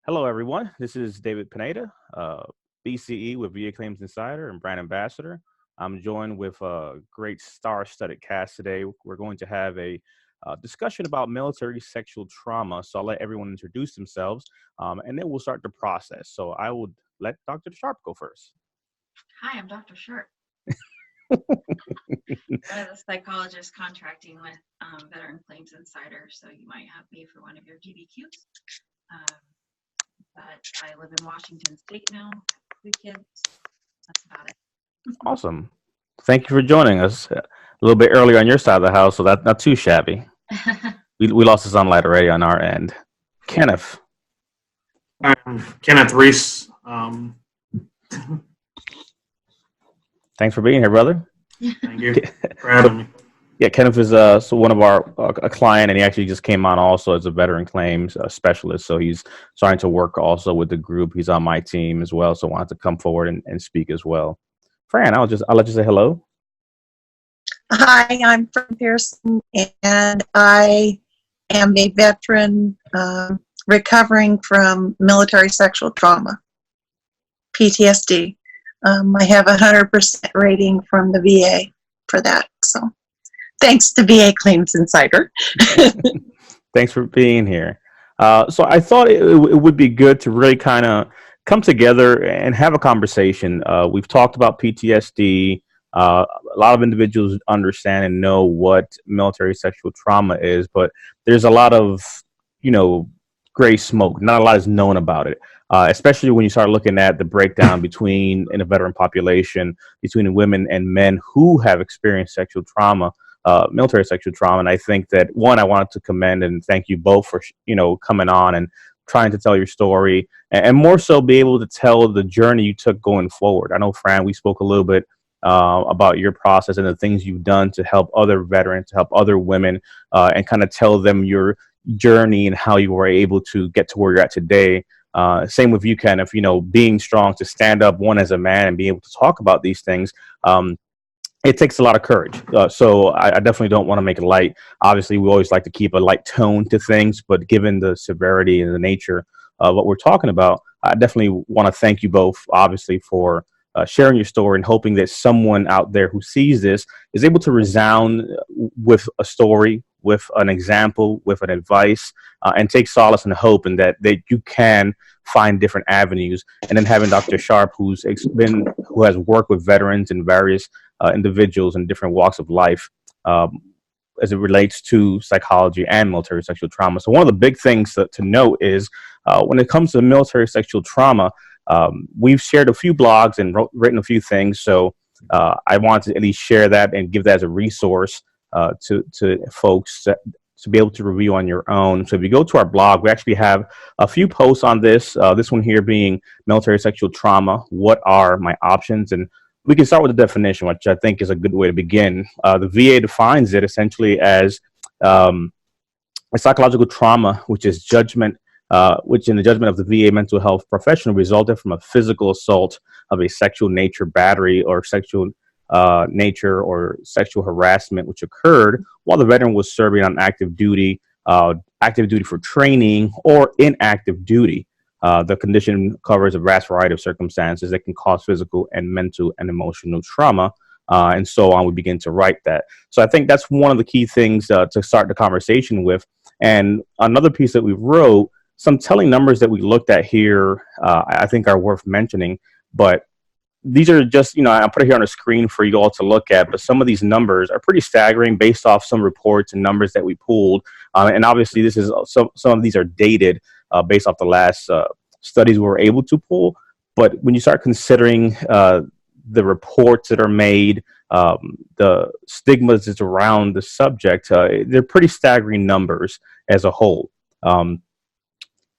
Hello, everyone. This is David Pineda, BCE with VA Claims Insider and brand ambassador. I'm joined with a great star-studded cast today. We're going to have a discussion about military sexual trauma. So I'll let everyone introduce themselves, and then we'll start the process. So I will let Dr. Sharp go first. Hi, I'm Dr. Sharp. One of the psychologists contracting with Veteran Claims Insider, so you might have me for one of your DBQs. But I live in Washington State now, 3 kids. That's about it. Awesome. Thank you for joining us a little bit earlier on your side of the house, so that's not too shabby. we lost the sunlight already on our end. Kenneth. I'm Kenneth Reese. Thanks for being here, brother. Thank you for having me. Yeah, Kenneth is so one of our a client, and he actually just came on also as a veteran claims specialist. So he's starting to work also with the group. He's on my team as well, so wanted to come forward and speak as well. Fran, I'll let you say hello. Hi, I'm Fran Pearson, and I am a veteran recovering from military sexual trauma, PTSD. I have a 100% rating from the VA for that. So thanks to VA Claims Insider. Thanks for being here. So I thought it would be good to really kind of come together and have a conversation. We've talked about PTSD. A lot of individuals understand and know what military sexual trauma is, but there's a lot of, gray smoke. Not a lot is known about it. Especially when you start looking at the breakdown in a veteran population between women and men who have experienced sexual trauma, military sexual trauma. And I think that I wanted to commend and thank you both for, coming on and trying to tell your story and more so be able to tell the journey you took going forward. I know, Fran, we spoke a little bit about your process and the things you've done to help other veterans, to help other women, and kind of tell them your journey and how you were able to get to where you're at today. Same with you, Kenneth, being strong to stand up as a man and be able to talk about these things. It takes a lot of courage. So I definitely don't want to make it light. Obviously, we always like to keep a light tone to things, but given the severity and the nature of what we're talking about, I definitely want to thank you both, obviously, for sharing your story and hoping that someone out there who sees this is able to resound with a story, with an example, with an advice, and take solace and hope in that you can find different avenues. And then having Dr. Sharp, who has worked with veterans and various individuals in different walks of life as it relates to psychology and military sexual trauma. So one of the big things to note is when it comes to military sexual trauma, we've shared a few blogs and written a few things. So I wanted to at least share that and give that as a resource to folks to be able to review on your own. So if you go to our blog, we actually have a few posts on this. This one here being military sexual trauma. What are my options? And we can start with the definition, which I think is a good way to begin. The VA defines it essentially as a psychological trauma, which is which in the judgment of the VA mental health professional resulted from a physical assault of a sexual nature battery or sexual nature or sexual harassment, which occurred while the veteran was serving on active duty for training, or inactive duty. The condition covers a vast variety of circumstances that can cause physical and mental and emotional trauma, and so on. We begin to write that. So I think that's one of the key things to start the conversation with. And another piece that we wrote, some telling numbers that we looked at here, I think are worth mentioning, but these are just, I put it here on the screen for you all to look at, but some of these numbers are pretty staggering based off some reports and numbers that we pulled. And obviously this is some of these are dated based off the last studies we were able to pull. But when you start considering the reports that are made, the stigmas that's around the subject, they're pretty staggering numbers as a whole.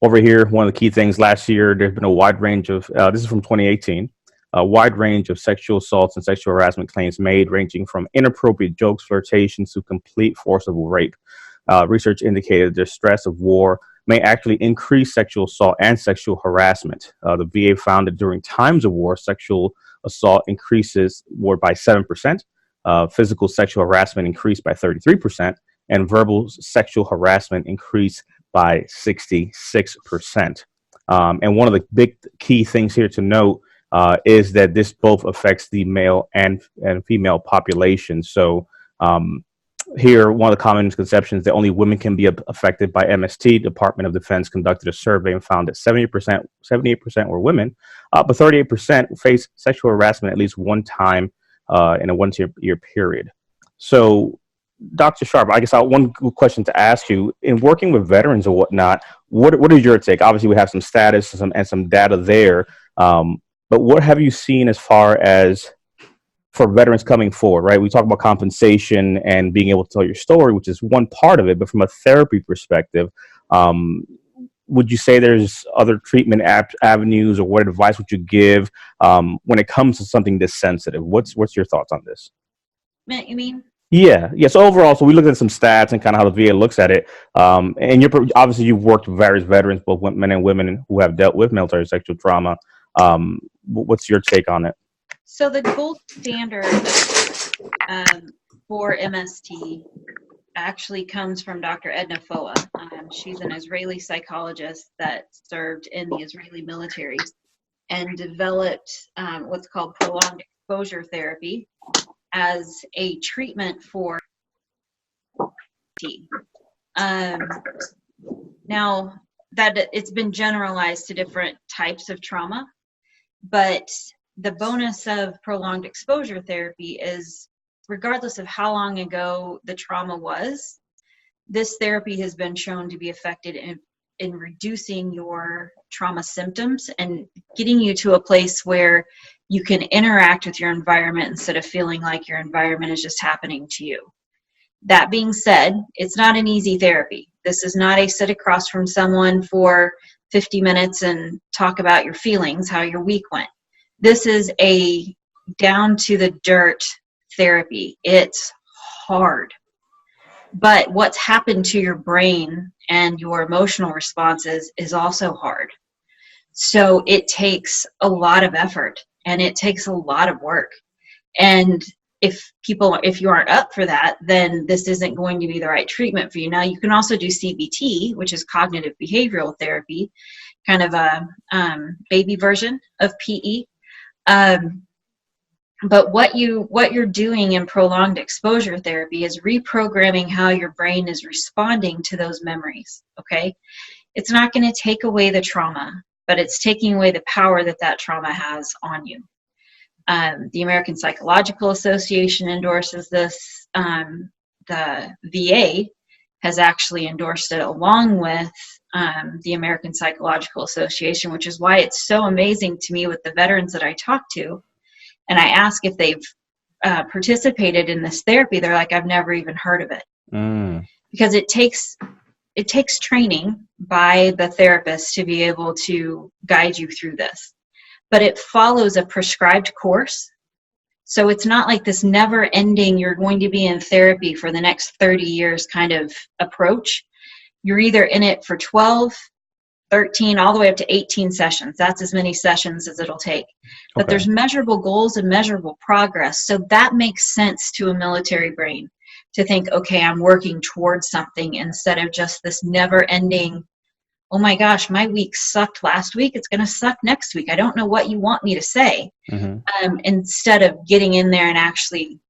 Over here, one of the key things last year, there's been a wide range of, this is from 2018, a wide range of sexual assaults and sexual harassment claims made, ranging from inappropriate jokes, flirtations, to complete forcible rape. Research indicated the stress of war may actually increase sexual assault and sexual harassment. The VA found that during times of war, sexual assault increases by 7%, physical sexual harassment increased by 33%, and verbal sexual harassment increased by 66%. And one of the big key things here to note is that this both affects the male and female population. So here, one of the common misconceptions that only women can be affected by MST. Department of Defense conducted a survey and found that 78% were women, but 38% face sexual harassment at least one time in a one-year period. So, Dr. Sharp, I guess one question to ask you: in working with veterans or whatnot, what is your take? Obviously, we have some status and some data there, but what have you seen as far as for veterans coming forward, right? We talk about compensation and being able to tell your story, which is one part of it, but from a therapy perspective, would you say there's other treatment avenues, or what advice would you give when it comes to something this sensitive? What's your thoughts on this? You mean? Yeah. So overall, so we looked at some stats and kind of how the VA looks at it. And obviously you've worked with various veterans, both men and women who have dealt with military sexual trauma. What's your take on it? So the gold standard for MST actually comes from Dr. Edna Foa. She's an Israeli psychologist that served in the Israeli military and developed what's called prolonged exposure therapy as a treatment for MST. Now, that it's been generalized to different types of trauma, but the bonus of prolonged exposure therapy is, regardless of how long ago the trauma was, this therapy has been shown to be effective in reducing your trauma symptoms and getting you to a place where you can interact with your environment instead of feeling like your environment is just happening to you. That being said, it's not an easy therapy. This is not a sit across from someone for 50 minutes and talk about your feelings, how your week went. This is a down to the dirt therapy. It's hard. But what's happened to your brain and your emotional responses is also hard. So it takes a lot of effort and it takes a lot of work. And if you aren't up for that, then this isn't going to be the right treatment for you. Now, you can also do CBT, which is cognitive behavioral therapy, kind of a baby version of PE. But what you're doing in prolonged exposure therapy is reprogramming how your brain is responding to those memories, okay? It's not going to take away the trauma, but it's taking away the power that trauma has on you. The American Psychological Association endorses this. The VA has actually endorsed it along with the American Psychological Association, which is why it's so amazing to me with the veterans that I talk to. And I ask if they've participated in this therapy. They're like, I've never even heard of it. Because it takes training by the therapist to be able to guide you through this. But it follows a prescribed course. So it's not like this never ending, you're going to be in therapy for the next 30 years kind of approach. You're either in it for 12, 13, all the way up to 18 sessions. That's as many sessions as it'll take. But Okay. There's measurable goals and measurable progress. So that makes sense to a military brain to think, okay, I'm working towards something instead of just this never ending, oh my gosh, my week sucked last week. It's going to suck next week. I don't know what you want me to say. Instead of getting in there and actually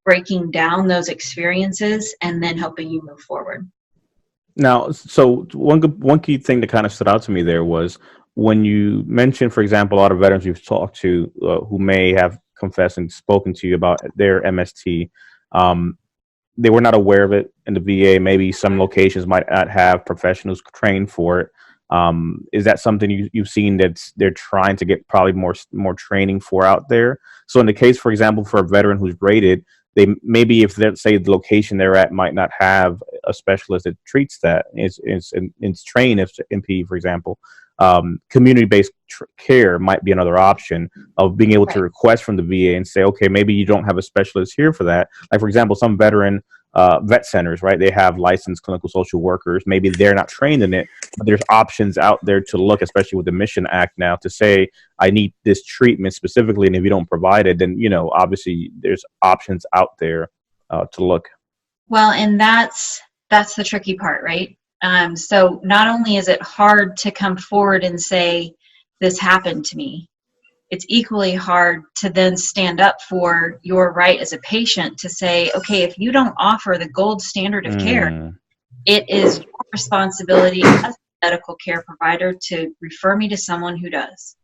breaking down those experiences and then helping you move forward. Now, so one key thing that kind of stood out to me there was when you mentioned, for example, a lot of veterans you've talked to who may have confessed and spoken to you about their MST, they were not aware of it in the VA. Maybe some locations might not have professionals trained for it. Is that something you've seen that they're trying to get probably more training for out there? So in the case, for example, for a veteran who's rated, they maybe if they say the location they're at might not have a specialist that treats that, it's trained as MP, for example. Community-based care might be another option of being able to request from the VA and say, okay, maybe you don't have a specialist here for that. Like, for example, some veteran vet centers, right? They have licensed clinical social workers. Maybe they're not trained in it, but there's options out there to look, especially with the Mission Act now, to say, I need this treatment specifically, and if you don't provide it, then, obviously there's options out there to look. Well, and that's the tricky part, right? So not only is it hard to come forward and say, this happened to me, it's equally hard to then stand up for your right as a patient to say, okay, if you don't offer the gold standard of care, it is your responsibility as a medical care provider to refer me to someone who does.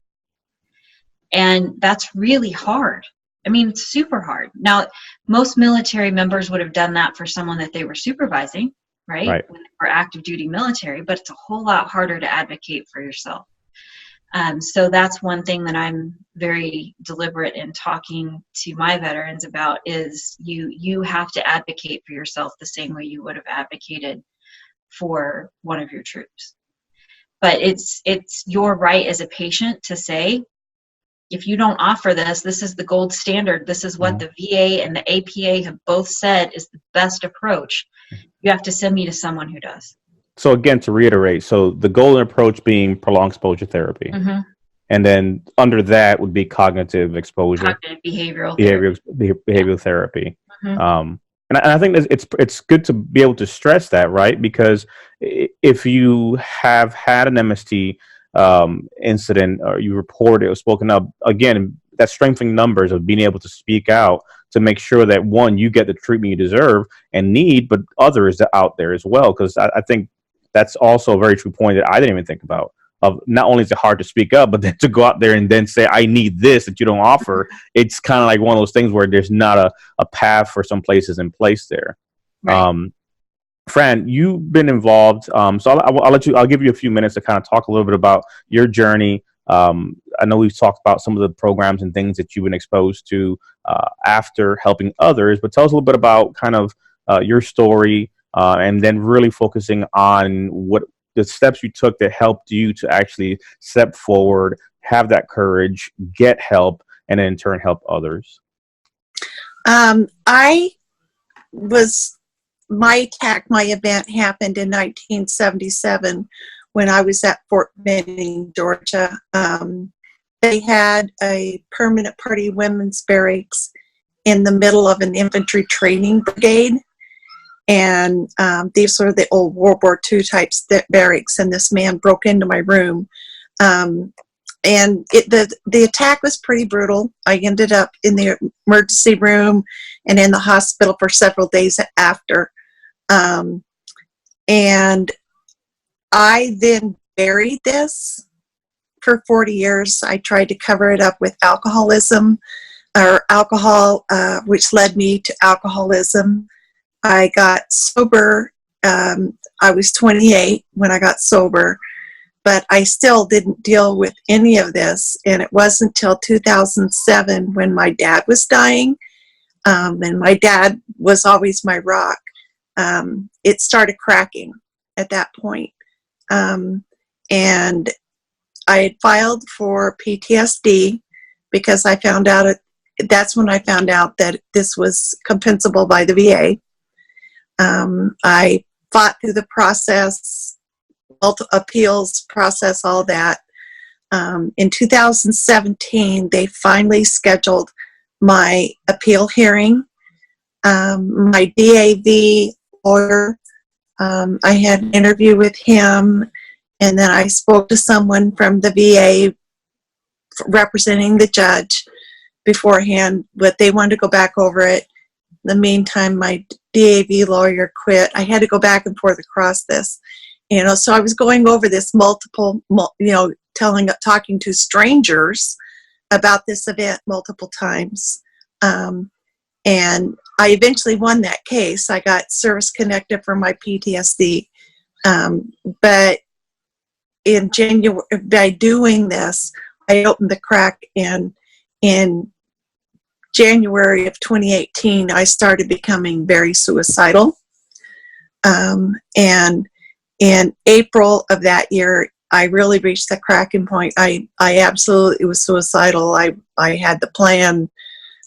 And that's really hard. I mean, it's super hard. Now, most military members would have done that for someone that they were supervising, right? When they were active duty military, but it's a whole lot harder to advocate for yourself. So that's one thing that I'm very deliberate in talking to my veterans about is you have to advocate for yourself the same way you would have advocated for one of your troops. But it's your right as a patient to say, if you don't offer this, this is the gold standard. This is what the VA and the APA have both said is the best approach. You have to send me to someone who does. So again, to reiterate, so the golden approach being prolonged exposure therapy. And then under that would be cognitive exposure. Cognitive behavioral therapy. And I think it's good to be able to stress that, right? Because if you have had an MST incident or you report it or spoken up, again, that strengthening numbers of being able to speak out to make sure that, one, you get the treatment you deserve and need, but others out there as well. Because I think that's also a very true point that I didn't even think about. Of not only is it hard to speak up, but then to go out there and then say, I need this that you don't offer. It's kind of like one of those things where there's not a path for some places in place there. Right. Fran, you've been involved. So I'll give you a few minutes to kind of talk a little bit about your journey. I know we've talked about some of the programs and things that you've been exposed to after helping others, but tell us a little bit about kind of your story and then really focusing on what the steps you took that helped you to actually step forward, have that courage, get help, and then in turn help others. My event happened in 1977 when I was at Fort Benning, Georgia. They had a permanent party women's barracks in the middle of an infantry training brigade. And these were the old World War II types barracks, and this man broke into my room. And the attack was pretty brutal. I ended up in the emergency room and in the hospital for several days after. And I then buried this for 40 years. I tried to cover it up with alcoholism, which led me to alcoholism. I got sober. I was 28 when I got sober, but I still didn't deal with any of this. And it wasn't until 2007 when my dad was dying, and my dad was always my rock. It started cracking at that point. And I had filed for PTSD because I found out that's when I found out that this was compensable by the VA. I fought through the process, appeals process, all that. In 2017, they finally scheduled my appeal hearing. My DAV lawyer, I had an interview with him, and then I spoke to someone from the VA representing the judge beforehand, but they wanted to go back over it. In the meantime, my DAV lawyer quit. I had to go back and forth across this, so I was going over this talking to strangers about this event multiple times. And I eventually won that case. I got service connected for my PTSD. But in January, by doing this, I opened the crack, and in January of 2018, I started becoming very suicidal. And in April of that year, I really reached the cracking point. I absolutely was suicidal. I had the plan.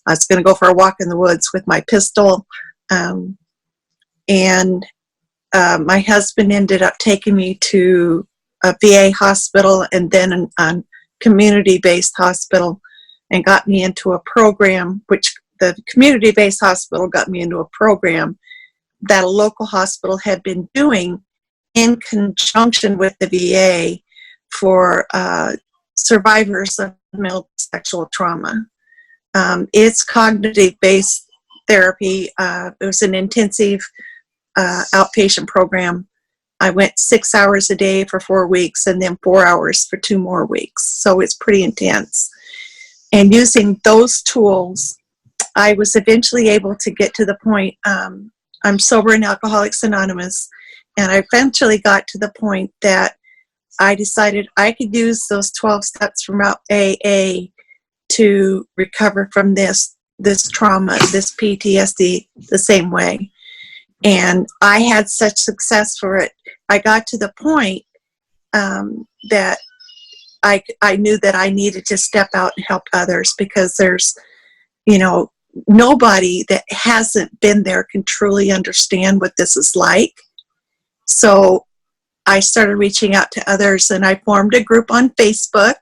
I was going to go for a walk in the woods with my pistol. And my husband ended up taking me to a VA hospital and then a community-based hospital, and got me into a program, which the community-based hospital got me into a program that a local hospital had been doing in conjunction with the VA for survivors of mental sexual trauma. It's cognitive-based therapy. It was an intensive outpatient program. I went 6 hours a day for 4 weeks and then 4 hours for 2 more weeks. So it's pretty intense. And using those tools, I was eventually able to get to the point, I'm sober in Alcoholics Anonymous, and I eventually got to the point that I decided I could use those 12 steps from AA to recover from this trauma, this PTSD, the same way. And I had such success for it. I got to the point that I knew that I needed to step out and help others, because there's, nobody that hasn't been there can truly understand what this is like. So I started reaching out to others, and I formed a group on Facebook.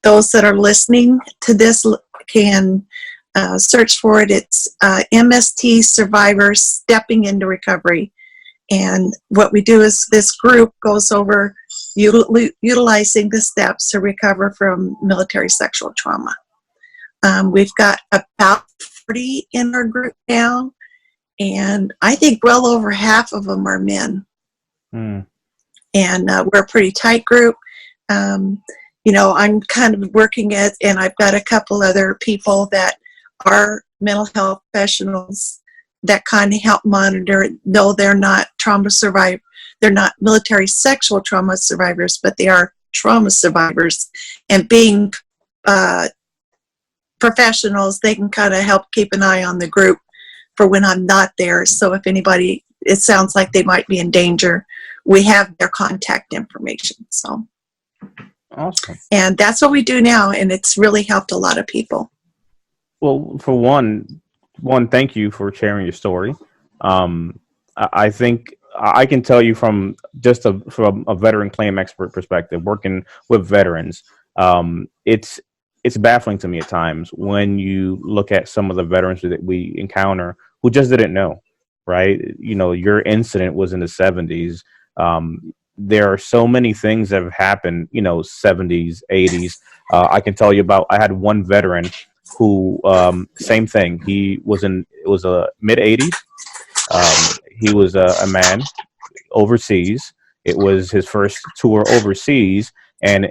Those that are listening to this can search for it. It's MST Survivors Stepping into Recovery. And what we do is this group goes over utilizing the steps to recover from military sexual trauma. We've got about 40 in our group now, and I think well over half of them are men. And we're a pretty tight group. I'm kind of working at, and I've got a couple other people that are mental health professionals that kind of help monitor. No, they're not trauma survivors. They're not military sexual trauma survivors, but they are trauma survivors. And being professionals, they can kind of help keep an eye on the group for when I'm not there. So if anybody, it sounds like they might be in danger, we have their contact information. So awesome. And that's what we do now, and it's really helped a lot of people. Well, for one, thank you for sharing your story. I think I can tell you from a veteran claim expert perspective, working with veterans, it's baffling to me at times when you look at some of the veterans that we encounter who just didn't know, right? Your incident was in the 70s. There are so many things that have happened, 70s, 80s. I can tell you about, I had one veteran who, same thing. It was a mid 80s. He was a man overseas. It was his first tour overseas, and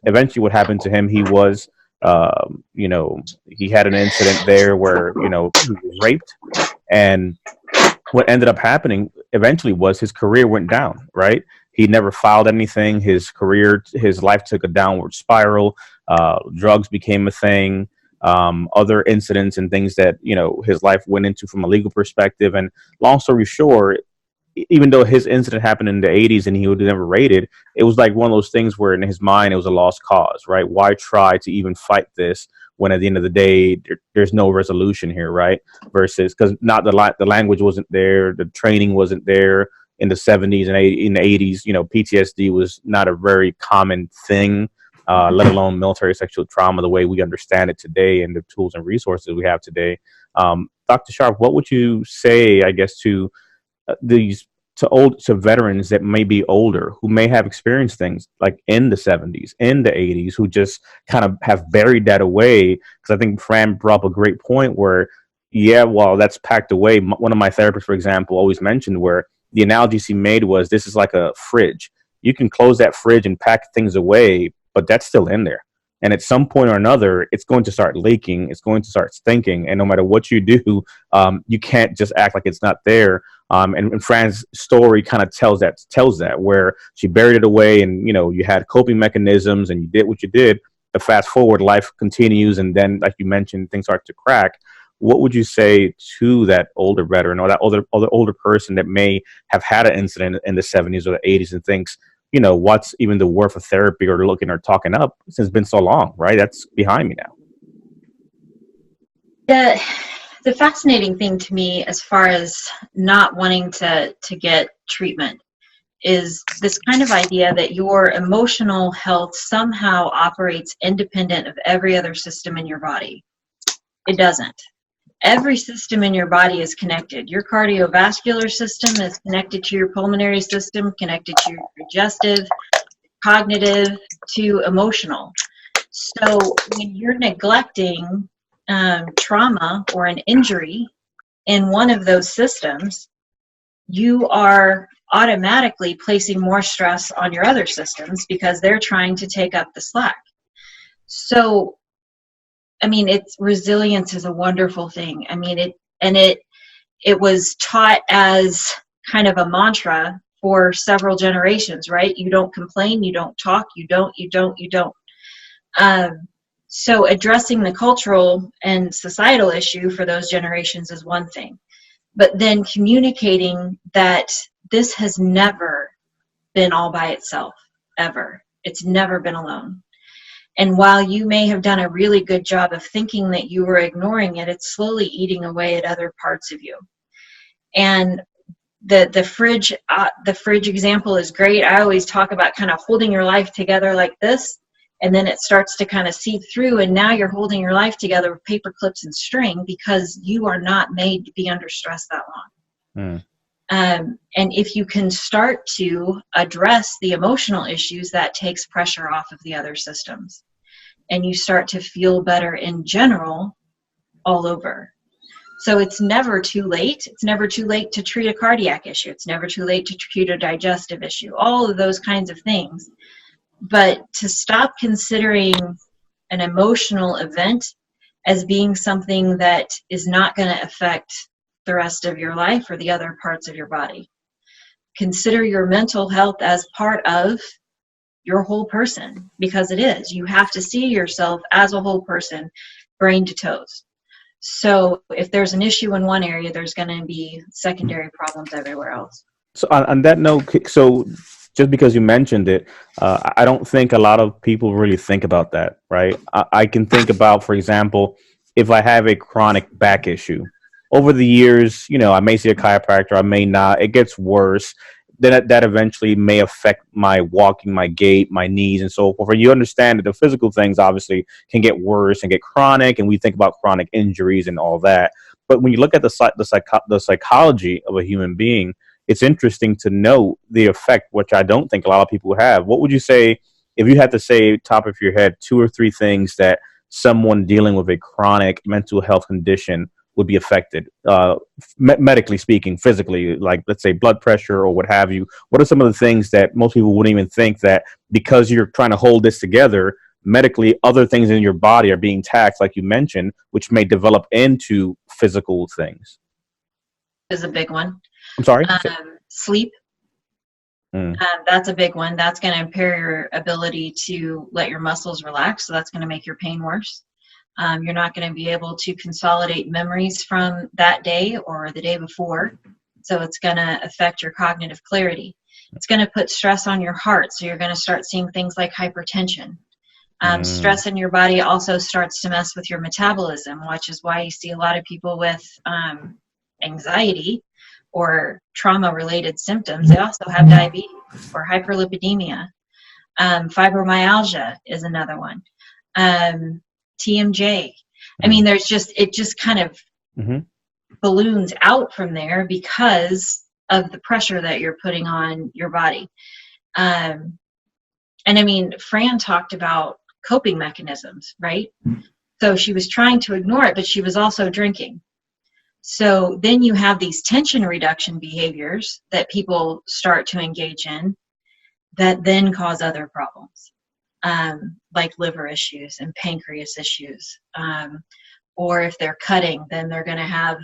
eventually what happened to him, he was, he had an incident there where, he was raped, and what ended up happening eventually was his career went down, right? He never filed anything. His life took a downward spiral. Drugs became a thing. Other incidents and things that, his life went into from a legal perspective. And long story short, even though his incident happened in the 80s and he was never rated, it was like one of those things where in his mind, it was a lost cause, right? Why try to even fight this when at the end of the day, there's no resolution here, right? Versus, because not the language wasn't there, the training wasn't there in the 70s and in the 80s. PTSD was not a very common thing, let alone military sexual trauma the way we understand it today and the tools and resources we have today. Dr. Sharp, what would you say, I guess, to to veterans that may be older, who may have experienced things like in the 70s, in the 80s, who just kind of have buried that away? Because I think Fran brought up a great point where, while that's packed away, one of my therapists, for example, always mentioned where the analogy she made was, this is like a fridge. You can close that fridge and pack things away, but that's still in there. And at some point or another, it's going to start leaking. It's going to start stinking. And no matter what you do, you can't just act like it's not there. And Fran's story kind of tells that, where she buried it away, and you had coping mechanisms, and you did what you did. But fast forward, life continues, and then, like you mentioned, things start to crack. What would you say to that older veteran or that older person that may have had an incident in the 70s or the 80s and thinks, what's even the worth of therapy or looking or talking up, since it's been so long, right? That's behind me now. The fascinating thing to me, as far as not wanting to get treatment, is this kind of idea that your emotional health somehow operates independent of every other system in your body. It doesn't. every system in your body is connected. Your cardiovascular system is connected to your pulmonary system, connected to your digestive, cognitive, to emotional. So when you're neglecting trauma or an injury in one of those systems, you are automatically placing more stress on your other systems because they're trying to take up the slack. So, I mean, resilience is a wonderful thing. I mean, it was taught as kind of a mantra for several generations, right? You don't complain, you don't talk, you don't. So addressing the cultural and societal issue for those generations is one thing. But then communicating that this has never been all by itself, ever. It's never been alone. And while you may have done a really good job of thinking that you were ignoring it, it's slowly eating away at other parts of you. And the fridge example is great. I always talk about kind of holding your life together like this, and then it starts to kind of seep through, and now you're holding your life together with paper clips and string because you are not made to be under stress that long. And if you can start to address the emotional issues, that takes pressure off of the other systems, and you start to feel better in general all over. So it's never too late. It's never too late to treat a cardiac issue. It's never too late to treat a digestive issue, all of those kinds of things. But to stop considering an emotional event as being something that is not going to affect the rest of your life or the other parts of your body. Consider your mental health as part of your whole person, because it is. You have to see yourself as a whole person, brain to toes. So if there's an issue in one area, there's going to be secondary problems everywhere else. So on that note, so just because you mentioned it, I don't think a lot of people really think about that, right? I can think about, for example, if I have a chronic back issue. Over the years, I may see a chiropractor, I may not. It gets worse. Then that eventually may affect my walking, my gait, my knees, and so forth. And you understand that the physical things obviously can get worse and get chronic, and we think about chronic injuries and all that. But when you look at the psychology of a human being, it's interesting to note the effect, which I don't think a lot of people have. What would you say, if you had to say top of your head, 2 or 3 things that someone dealing with a chronic mental health condition would be affected, medically speaking, physically, like let's say blood pressure or what have you? What are some of the things that most people wouldn't even think that because you're trying to hold this together, medically, other things in your body are being taxed, like you mentioned, which may develop into physical things? Is a big one. I'm sorry? Sleep. That's a big one. That's going to impair your ability to let your muscles relax. So that's going to make your pain worse. You're not going to be able to consolidate memories from that day or the day before. So it's going to affect your cognitive clarity. It's going to put stress on your heart. So you're going to start seeing things like hypertension. Stress in your body also starts to mess with your metabolism, which is why you see a lot of people with anxiety or trauma-related symptoms. They also have diabetes or hyperlipidemia. Fibromyalgia is another one. TMJ. I mean, it just kind of balloons out from there because of the pressure that you're putting on your body. And I mean, Fran talked about coping mechanisms, right? So she was trying to ignore it, but she was also drinking. So then you have these tension reduction behaviors that people start to engage in that then cause other problems, like liver issues and pancreas issues. Or if they're cutting, then they're going to have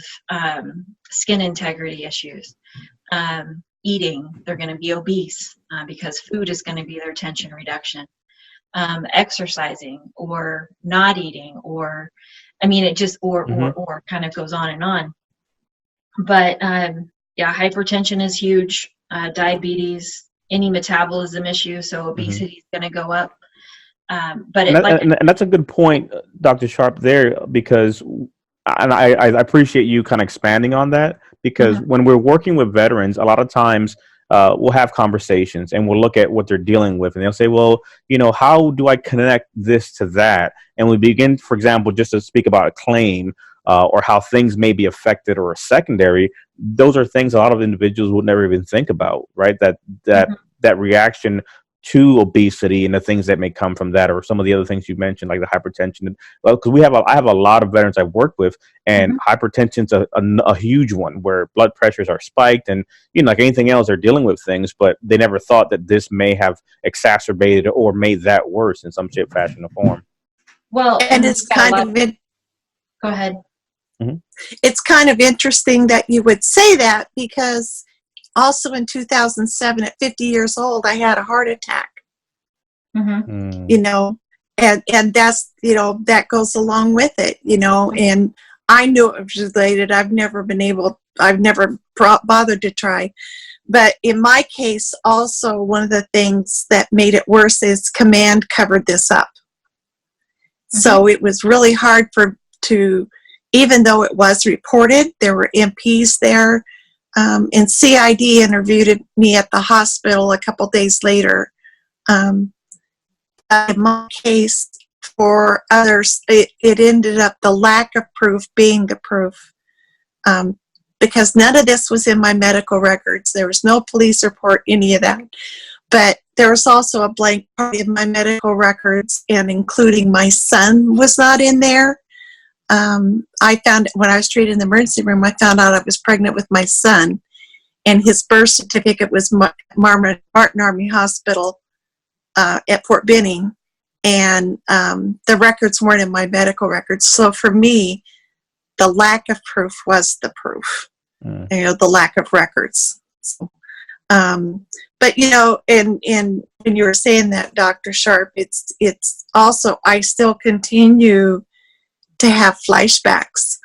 skin integrity issues. Eating, they're going to be obese because food is going to be their tension reduction. Exercising or not eating, or I mean, it just or kind of goes on and on. But yeah, hypertension is huge. Diabetes, any metabolism issue, so obesity is going to go up. But and that's a good point, Dr. Sharp, there, because I appreciate you kind of expanding on that, because when we're working with veterans, a lot of times we'll have conversations and we'll look at what they're dealing with, and they'll say, well, how do I connect this to that? And we begin, for example, just to speak about a claim, or how things may be affected or secondary, those are things a lot of individuals would never even think about, right? That reaction to obesity and the things that may come from that, or some of the other things you mentioned, like the hypertension. Well, because I have a lot of veterans I've worked with, and hypertension's a huge one, where blood pressures are spiked, and like anything else, they're dealing with things, but they never thought that this may have exacerbated or made that worse in some shape, fashion, or form. Well, And it's kind of go ahead. it's kind of interesting that you would say that, because also in 2007, at 50 years old, I had a heart attack. You know, and that's, that goes along with it, and I knew it was related. I've never bothered to try. But in my case, also, one of the things that made it worse is command covered this up. So it was really hard even though it was reported, there were MPs there, and CID interviewed me at the hospital a couple days later. In my case, for others, it ended up the lack of proof being the proof, because none of this was in my medical records. There was no police report, any of that. But there was also a blank part in my medical records, and including my son was not in there. I found, when I was treated in the emergency room, I found out I was pregnant with my son, and his birth certificate was Martin Army Hospital at Fort Benning, and the records weren't in my medical records. So for me, the lack of proof was the proof, the lack of records. So, but and when you were saying that, Dr. Sharp, it's also, I still continue to have flashbacks.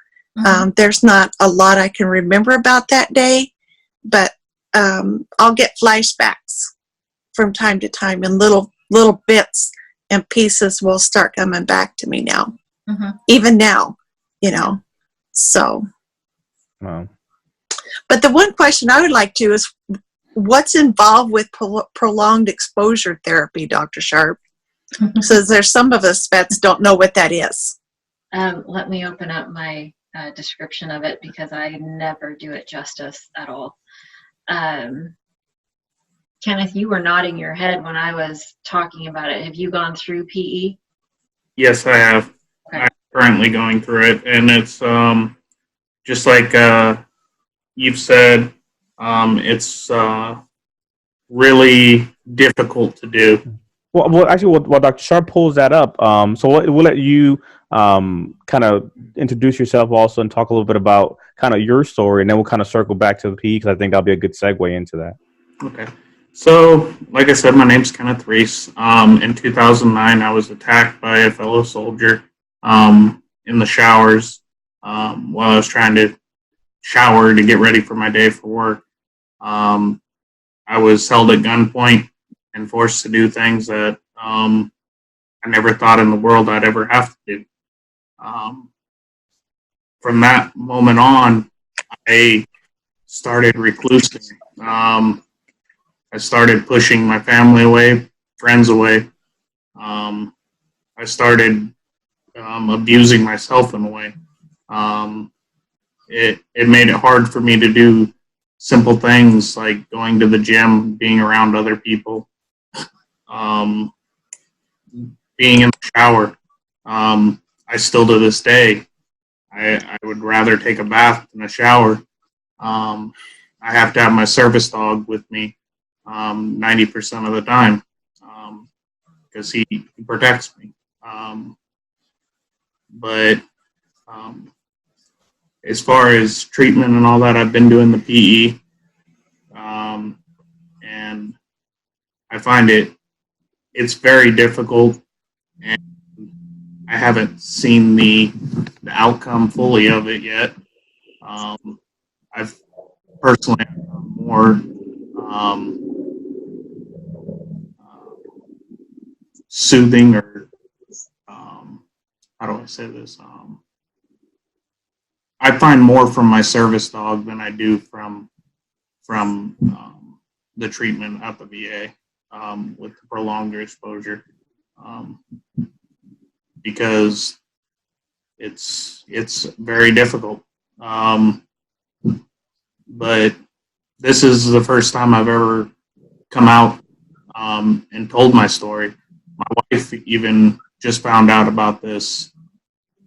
There's not a lot I can remember about that day, but I'll get flashbacks from time to time, and little bits and pieces will start coming back to me now. Even now, so. Wow. But the one question I would like to is, what's involved with prolonged exposure therapy, Dr. Sharp? So there's some of us vets don't know what that is. Let me open up my description of it, because I never do it justice at all. Kenneth, you were nodding your head when I was talking about it. Have you gone through PE? Yes, I have. Okay. I'm currently going through it, and it's just like you've said, it's really difficult to do. Well, actually, while Dr. Sharp pulls that up, so we'll let you kind of introduce yourself also and talk a little bit about kind of your story, and then we'll kind of circle back to the PE, because I think that'll be a good segue into that. Okay. So, like I said, my name's Kenneth Reese. In 2009, I was attacked by a fellow soldier in the showers while I was trying to shower to get ready for my day for work. I was held at gunpoint and forced to do things that I never thought in the world I'd ever have to do. From that moment on, I started reclusing. I started pushing my family away, friends away. I started abusing myself in a way. It made it hard for me to do simple things like going to the gym, being around other people, being in the shower. I still, to this day, I would rather take a bath than a shower. I have to have my service dog with me 90% of the time, because he protects me. But as far as treatment and all that, I've been doing the PE, and I find it's very difficult, and I haven't seen the outcome fully of it yet. I've personally more soothing, or how do I say this? I find more from my service dog than I do from the treatment at the VA with the prolonged exposure, because it's very difficult. But this is the first time I've ever come out and told my story. My wife even just found out about this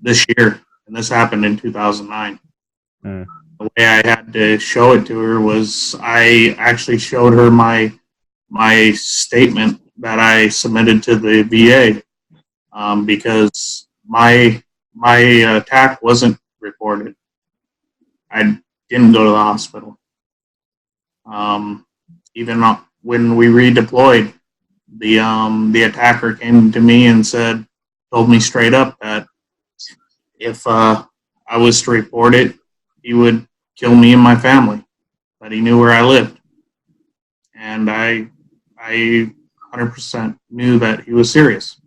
year, and this happened in 2009. Mm. The way I had to show it to her was I actually showed her my statement that I submitted to the VA because my attack wasn't reported. I didn't go to the hospital. Even when we redeployed, the attacker came to me and told me straight up that if I was to report it, he would kill me and my family. That he knew where I lived, and I 100% knew that he was serious.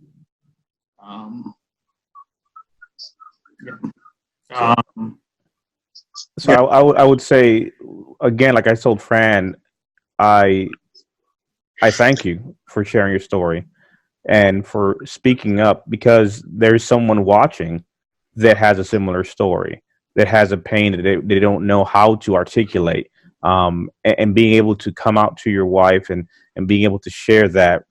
Yeah. So I would say, again, like I told Fran, I thank you for sharing your story and for speaking up, because there's someone watching that has a similar story, that has a pain that they don't know how to articulate, and being able to come out to your wife and being able to share that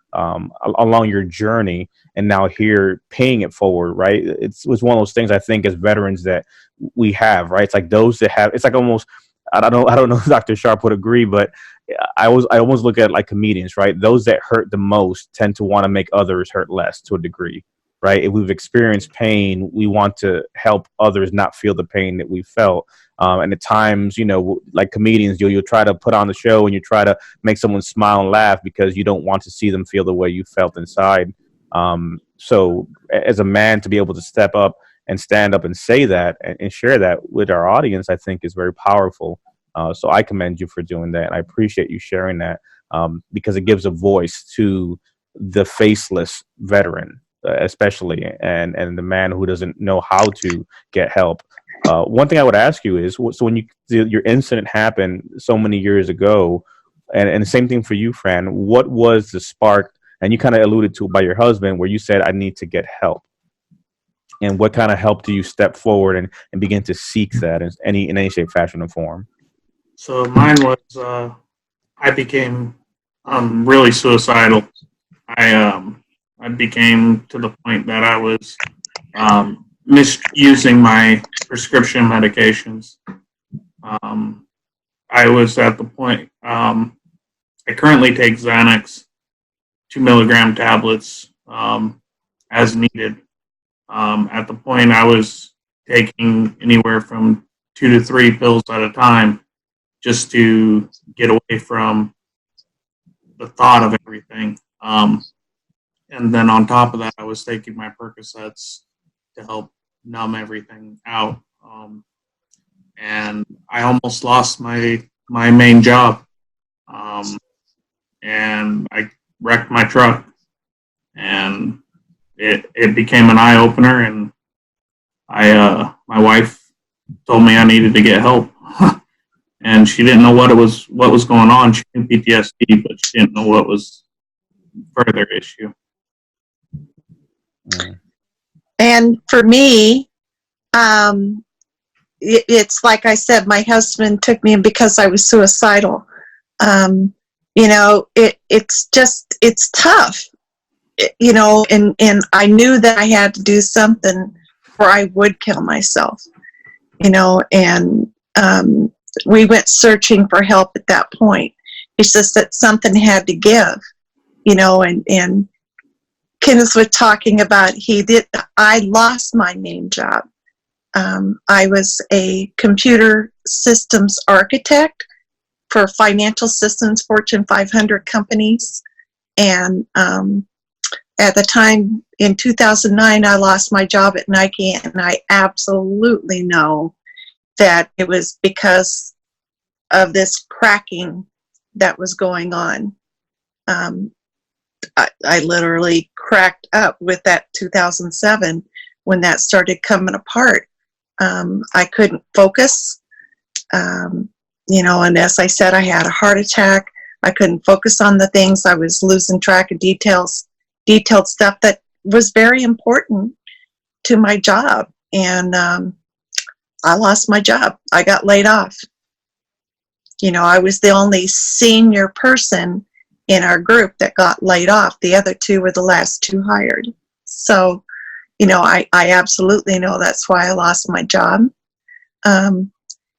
along your journey, and now here paying it forward, right? It was one of those things I think as veterans that we have, right? It's like those that have, it's like almost, I don't know if Dr. Sharp would agree, but I almost look at it like comedians, right? Those that hurt the most tend to want to make others hurt less to a degree, right? If we've experienced pain, we want to help others not feel the pain that we felt. And at times, like comedians, you'll try to put on the show and you try to make someone smile and laugh because you don't want to see them feel the way you felt inside. So as a man, to be able to step up and stand up and say that and share that with our audience, I think is very powerful. So I commend you for doing that. And I appreciate you sharing that because it gives a voice to the faceless veteran, especially, and the man who doesn't know how to get help. One thing I would ask you is, so when your incident happened so many years ago, and the same thing for you, Fran, what was the spark? And you kind of alluded to it by your husband, where you said, I need to get help. And what kind of help do you step forward and begin to seek that in any shape, fashion, or form? So mine was I became really suicidal. I became to the point that I was misusing my prescription medications. I was at the point, I currently take Xanax, 2 milligram tablets as needed. At the point I was taking anywhere from 2 to 3 pills at a time just to get away from the thought of everything. And then on top of that, I was taking my Percocets to help numb everything out. And I almost lost my main job. And I wrecked my truck. And it became an eye opener, and my wife told me I needed to get help. And she didn't know what was going on. She knew PTSD, but she didn't know what was further issue. And for me, it's like I said, my husband took me in because I was suicidal. It's tough, and I knew that I had to do something or I would kill myself, and we went searching for help at that point. It's just that something had to give, and Kenneth was talking about I lost my main job. I was a computer systems architect for financial systems, Fortune 500 companies. And at the time, in 2009, I lost my job at Nike, and I absolutely know that it was because of this cracking that was going on. I literally cracked up with that 2007 when that started coming apart. I couldn't focus, and as I said, I had a heart attack. I couldn't focus on the things. I was losing track of detailed stuff that was very important to my job. and I lost my job. I got laid off. I was the only senior person in our group that got laid off. The other two were the last two hired. So, I absolutely know that's why I lost my job. And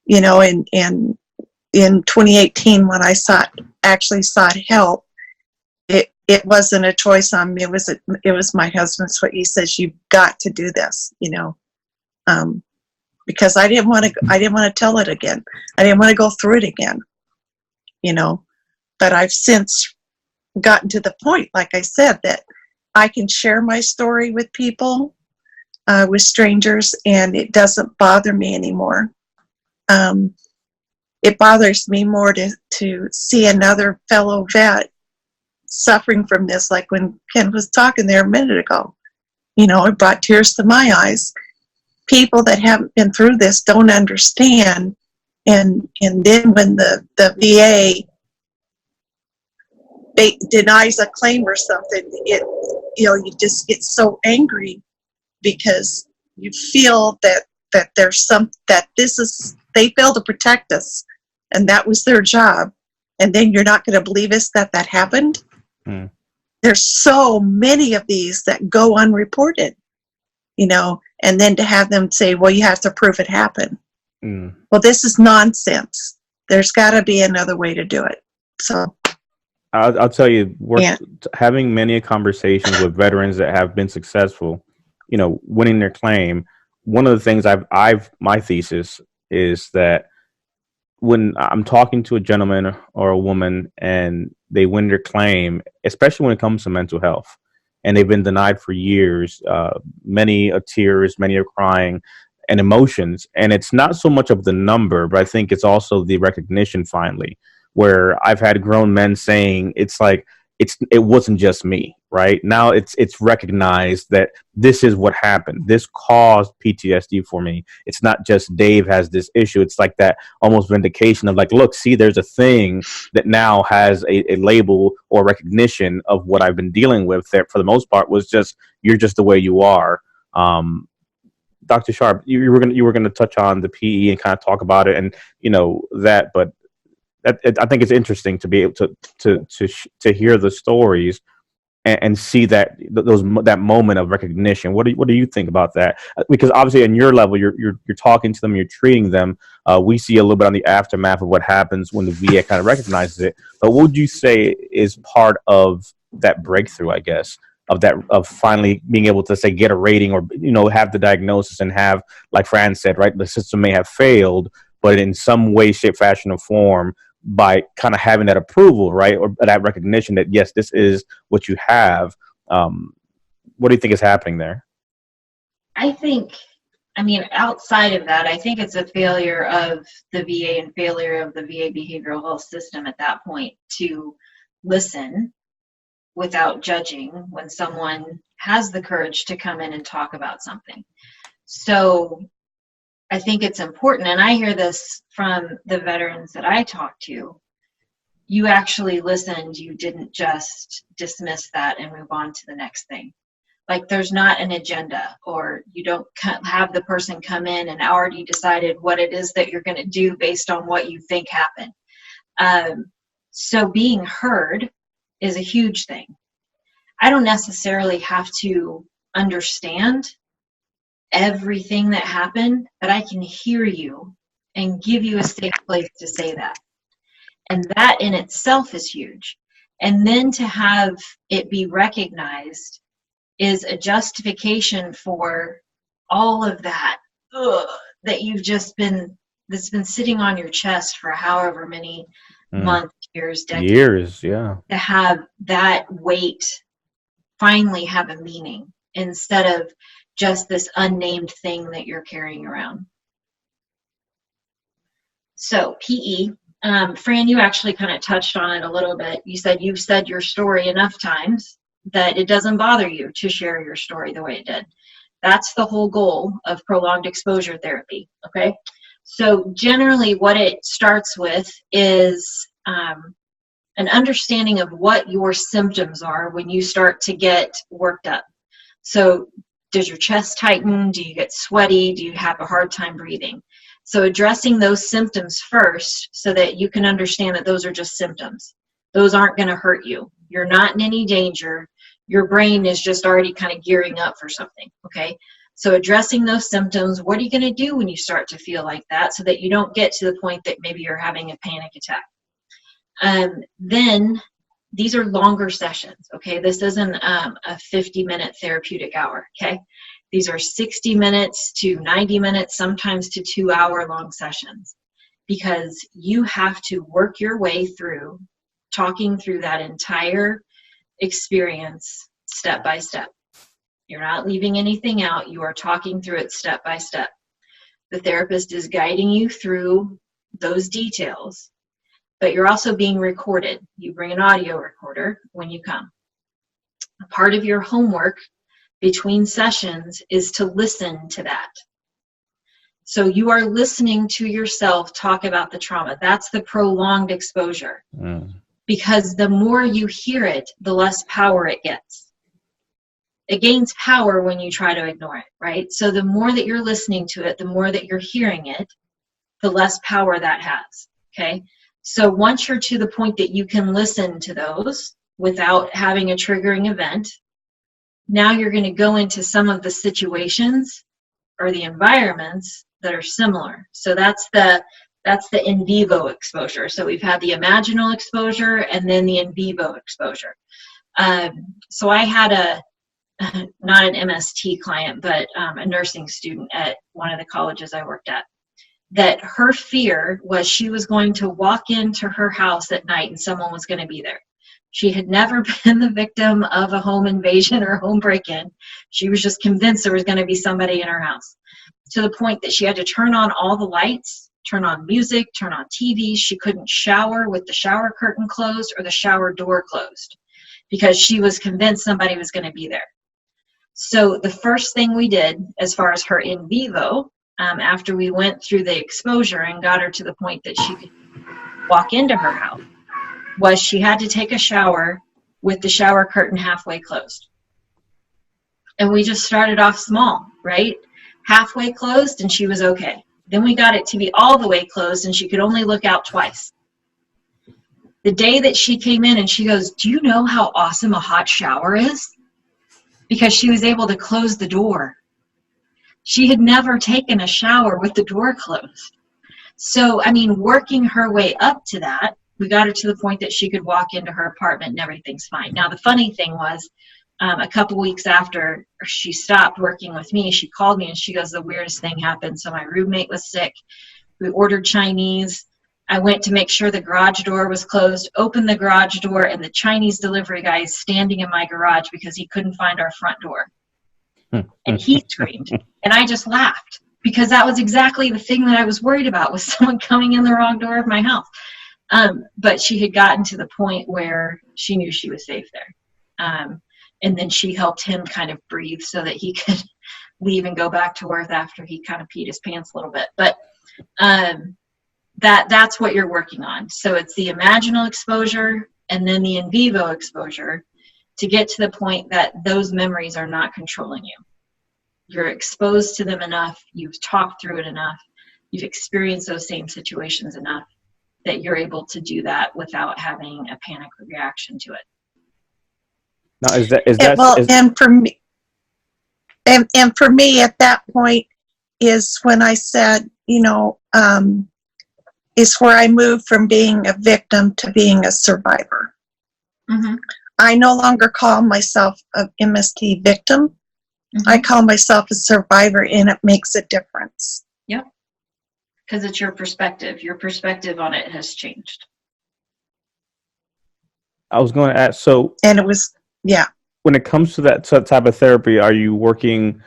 in 2018, when I actually sought help, it wasn't a choice on me. It was my husband's. What he says, you've got to do this. Because I didn't want to tell it again. I didn't want to go through it again. But I've since gotten to the point, like I said, that I can share my story with people, with strangers, and it doesn't bother me anymore. It bothers me more to see another fellow vet suffering from this, like when Ken was talking there a minute ago. It brought tears to my eyes. People that haven't been through this don't understand, and then when the VA denies a claim or something, you just get so angry because you feel that there's they fail to protect us, and that was their job, and then you're not going to believe us that happened. There's so many of these that go unreported, and then to have them say, well, you have to prove it happened. Well, this is nonsense. There's got to be another way to do it. So I'll tell you, having many conversations with veterans that have been successful, winning their claim. One of the things my thesis is that when I'm talking to a gentleman or a woman and they win their claim, especially when it comes to mental health, and they've been denied for years, many are tears, many are crying, and emotions. And it's not so much of the number, but I think it's also the recognition finally, where I've had grown men saying it's like, it wasn't just me, right? Now it's recognized that this is what happened. This caused PTSD for me. It's not just Dave has this issue. It's like that almost vindication of like, look, see, there's a thing that now has a label or recognition of what I've been dealing with that for the most part was just, you're just the way you are. Dr. Sharp, you were gonna touch on the PE and kind of talk about it and that, but I think it's interesting to be able to hear the stories and see that moment of recognition. What do you think about that? Because obviously, in your level, you're talking to them, you're treating them. We see a little bit on the aftermath of what happens when the VA kind of recognizes it. But what would you say is part of that breakthrough? I guess of finally being able to say get a rating or have the diagnosis and have, like Fran said, right, the system may have failed, but in some way, shape, fashion, or form, by kind of having that approval, right, or that recognition that yes, this is what you have. What do you think is happening there? Outside of that, I think it's a failure of the VA and failure of the VA behavioral health system at that point to listen without judging when someone has the courage to come in and talk about something. So I think it's important, and I hear this from the veterans that I talk to. You actually listened. You didn't just dismiss that and move on to the next thing. Like there's not an agenda, or you don't have the person come in and already decided what it is that you're going to do based on what you think happened. So being heard is a huge thing. I don't necessarily have to understand everything that happened, but I can hear you and give you a safe place to say that. And that in itself is huge. And then to have it be recognized is a justification for all of that that that's been sitting on your chest for however many months, years, decades. Years, yeah. To have that weight finally have a meaning instead of just this unnamed thing that you're carrying around. So PE, Fran, you actually kind of touched on it a little bit. You said you've said your story enough times that it doesn't bother you to share your story the way it did. That's the whole goal of prolonged exposure therapy, okay? So generally what it starts with is an understanding of what your symptoms are when you start to get worked up. So Does your chest tighten? Do you get sweaty? Do you have a hard time breathing? So addressing those symptoms first so that you can understand that those are just symptoms. Those aren't going to hurt you. You're not in any danger. Your brain is just already kind of gearing up for something, okay? So addressing those symptoms, what are you going to do when you start to feel like that so that you don't get to the point that maybe you're having a panic attack? Then these are longer sessions, okay? This isn't a 50-minute therapeutic hour, okay? These are 60 minutes to 90 minutes, sometimes to 2-hour long sessions, because you have to work your way through talking through that entire experience step by step. You're not leaving anything out. You are talking through it step by step. The therapist is guiding you through those details, but you're also being recorded. You bring an audio recorder when you come. A part of your homework between sessions is to listen to that. So you are listening to yourself talk about the trauma. That's the prolonged exposure. Because the more you hear it, the less power it gets. It gains power when you try to ignore it, right? So the more that you're listening to it, the more that you're hearing it, the less power that has, okay? So once you're to the point that you can listen to those without having a triggering event, now you're going to go into some of the situations or the environments that are similar. So that's the in vivo exposure. So we've had the imaginal exposure and then the in vivo exposure. So I had not an MST client, but a nursing student at one of the colleges I worked at, that her fear was she was going to walk into her house at night and someone was going to be there. She had never been the victim of a home invasion or home break-in. She was just convinced there was going to be somebody in her house, to the point that she had to turn on all the lights, turn on music, turn on TV. She couldn't shower with the shower curtain closed or the shower door closed because she was convinced somebody was going to be there. So the first thing we did as far as her in vivo, after we went through the exposure and got her to the point that she could walk into her house, was she had to take a shower with the shower curtain halfway closed. And we just started off small, right? Halfway closed and she was okay. Then we got it to be all the way closed and she could only look out twice. The day that she came in and she goes, "Do you know how awesome a hot shower is?" Because she was able to close the door. She had never taken a shower with the door closed. So, I mean, working her way up to that, we got her to the point that she could walk into her apartment and everything's fine. Now, the funny thing was, a couple weeks after she stopped working with me, she called me and she goes, "The weirdest thing happened. So my roommate was sick. We ordered Chinese. I went to make sure the garage door was closed, opened the garage door, and the Chinese delivery guy is standing in my garage because he couldn't find our front door." And he screamed. And I just laughed because that was exactly the thing that I was worried about, was someone coming in the wrong door of my house. But she had gotten to the point where she knew she was safe there. And then she helped him kind of breathe so that he could leave and go back to work after he kind of peed his pants a little bit. But that's what you're working on. So it's the imaginal exposure and then the in vivo exposure to get to the point that those memories are not controlling you. You're exposed to them enough, you've talked through it enough, you've experienced those same situations enough that you're able to do that without having a panic reaction to it. Now, and for me at that point is when I said, is where I moved from being a victim to being a survivor. Mm-hmm. I no longer call myself an MST victim. Mm-hmm. I call myself a survivor, and it makes a difference. Yep. Because it's your perspective. Your perspective on it has changed. I was going to ask, so... And it was, yeah. When it comes to that type of therapy, are you working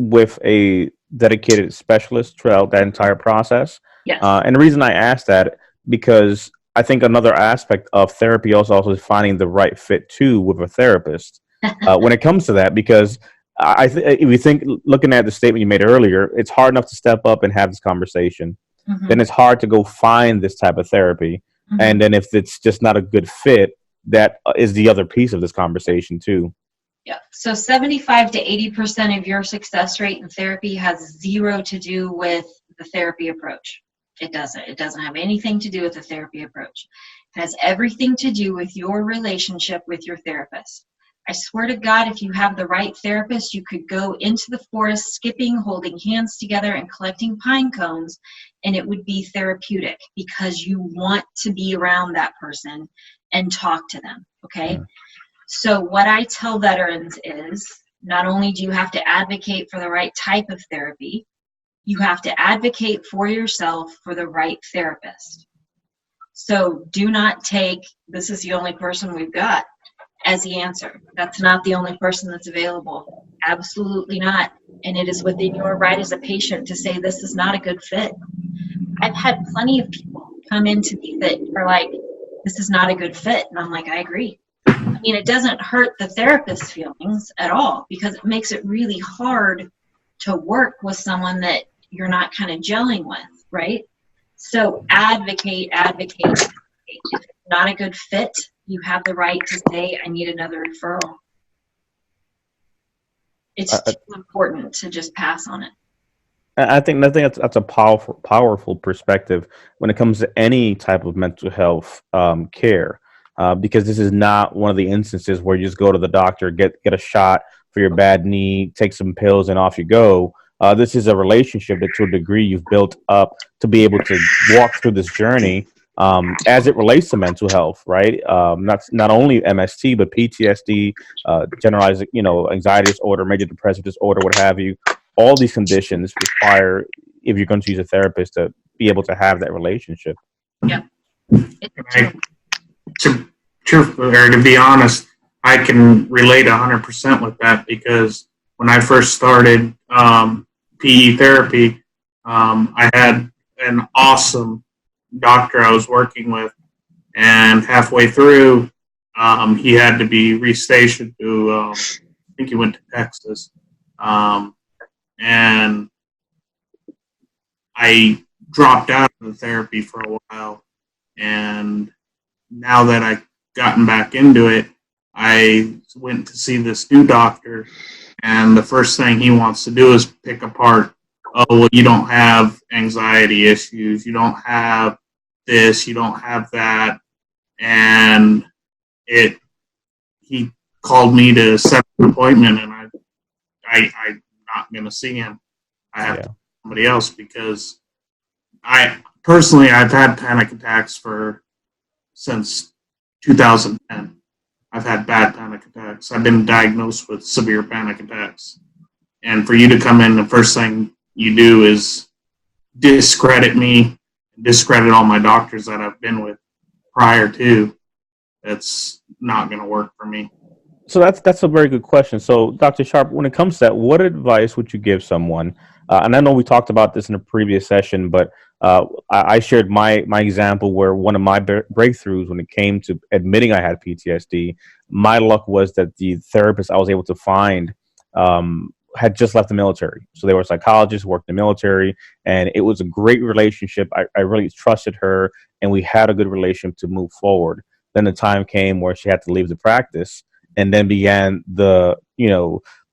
with a dedicated specialist throughout that entire process? Yes. And the reason I ask that, because I think another aspect of therapy also is finding the right fit too with a therapist when it comes to that, because if you think, looking at the statement you made earlier, it's hard enough to step up and have this conversation. Mm-hmm. Then it's hard to go find this type of therapy. Mm-hmm. And then if it's just not a good fit, that is the other piece of this conversation too. Yeah. So 75 to 80% of your success rate in therapy has zero to do with the therapy approach. It doesn't. It doesn't have anything to do with the therapy approach. It has everything to do with your relationship with your therapist. I swear to God, if you have the right therapist, you could go into the forest skipping, holding hands together, and collecting pine cones, and it would be therapeutic because you want to be around that person and talk to them, okay? So what I tell veterans is not only do you have to advocate for the right type of therapy, you have to advocate for yourself for the right therapist. So do not take, this is the only person we've got, as the answer. That's not the only person that's available. Absolutely not. And it is within your right as a patient to say this is not a good fit. I've had plenty of people come into me that are like, this is not a good fit. And I'm like, I agree. I mean, it doesn't hurt the therapist's feelings at all because it makes it really hard to work with someone that you're not kind of gelling with, right? So advocate, advocate, advocate. If it's not a good fit, you have the right to say, I need another referral. It's too important to just pass on it. I think that's a powerful perspective when it comes to any type of mental health care, because this is not one of the instances where you just go to the doctor, get a shot for your bad knee, take some pills, and off you go. This is a relationship that, to a degree, you've built up to be able to walk through this journey as it relates to mental health, right? Not only MST, but PTSD, generalized, anxiety disorder, major depressive disorder, what have you. All these conditions require, if you're going to use a therapist, to be able to have that relationship. Yeah. To be honest, I can relate 100% with that because when I first started PE therapy, I had an awesome doctor I was working with, and halfway through, he had to be restationed to, I think he went to Texas. And I dropped out of the therapy for a while, and now that I've gotten back into it, I went to see this new doctor, and the first thing he wants to do is pick apart, oh, well, you don't have anxiety issues, you don't have this, you don't have that, and he called me to set an appointment, and I'm not going to see him. I have to see somebody else because I've had panic attacks since 2010. I've had bad panic attacks. I've been diagnosed with severe panic attacks. And for you to come in, the first thing you do is discredit me, discredit all my doctors that I've been with prior to. That's not going to work for me. So that's a very good question. So, Dr. Sharp, when it comes to that, what advice would you give someone? And I know we talked about this in a previous session, but I shared my example where one of my breakthroughs when it came to admitting I had PTSD, my luck was that the therapist I was able to find had just left the military. So they were psychologists, worked in the military, and it was a great relationship. I really trusted her, and we had a good relationship to move forward. Then the time came where she had to leave the practice, and then began the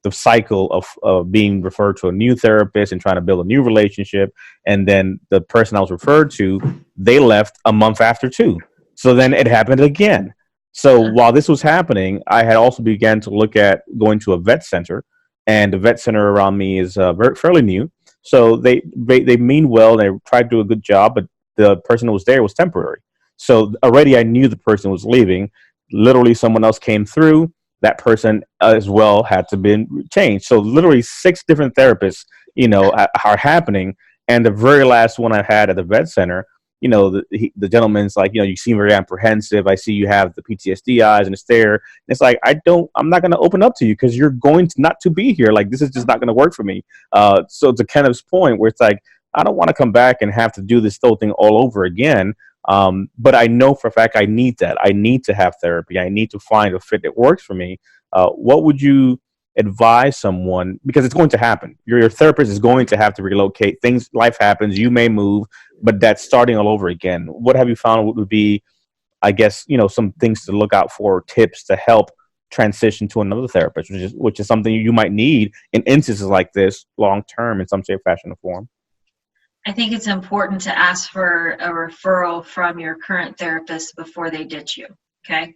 cycle of being referred to a new therapist and trying to build a new relationship. And then the person I was referred to, they left a month after too. So then it happened again. So while this was happening, I had also began to look at going to a vet center, and the vet center around me is fairly new. So they mean well, they tried to do a good job, but the person who was there was temporary. So already I knew the person was leaving. Literally someone else came through. That person as well had to be changed. So literally 6 different therapists, are happening. And the very last one I had at the vet center, the gentleman's like, you seem very apprehensive. I see you have the PTSD eyes and the stare. And it's like, I'm not going to open up to you because you're going to not to be here. Like, this is just not going to work for me. So to Kenneth's point where it's like, I don't want to come back and have to do this whole thing all over again. But I know for a fact I need that. I need to have therapy. I need to find a fit that works for me. What would you advise someone? Because it's going to happen. Your therapist is going to have to relocate. Life happens. You may move, but that's starting all over again. What have you found would be, I guess, some things to look out for, tips to help transition to another therapist, which is something you might need in instances like this long term in some shape, fashion, or form. I think it's important to ask for a referral from your current therapist before they ditch you. Okay.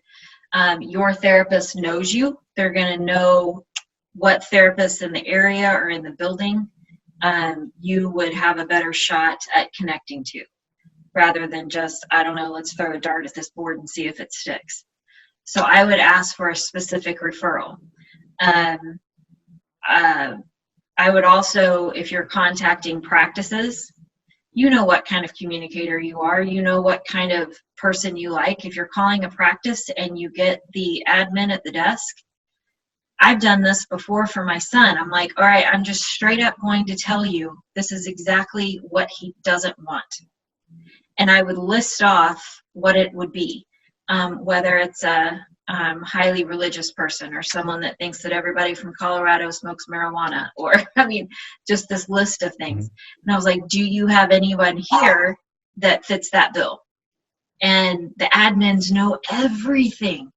Your therapist knows you. They're going to know what therapists in the area or in the building you would have a better shot at connecting to, rather than just, I don't know, let's throw a dart at this board and see if it sticks. So I would ask for a specific referral. I would also, if you're contacting practices, you know what kind of communicator you are. You know what kind of person you like. If you're calling a practice and you get the admin at the desk, I've done this before for my son. I'm like, all right, I'm just straight up going to tell you this is exactly what he doesn't want. And I would list off what it would be, whether it's a highly religious person or someone that thinks that everybody from Colorado smokes marijuana, or, I mean, just this list of things. And I was like, do you have anyone here that fits that bill? And the admins know everything.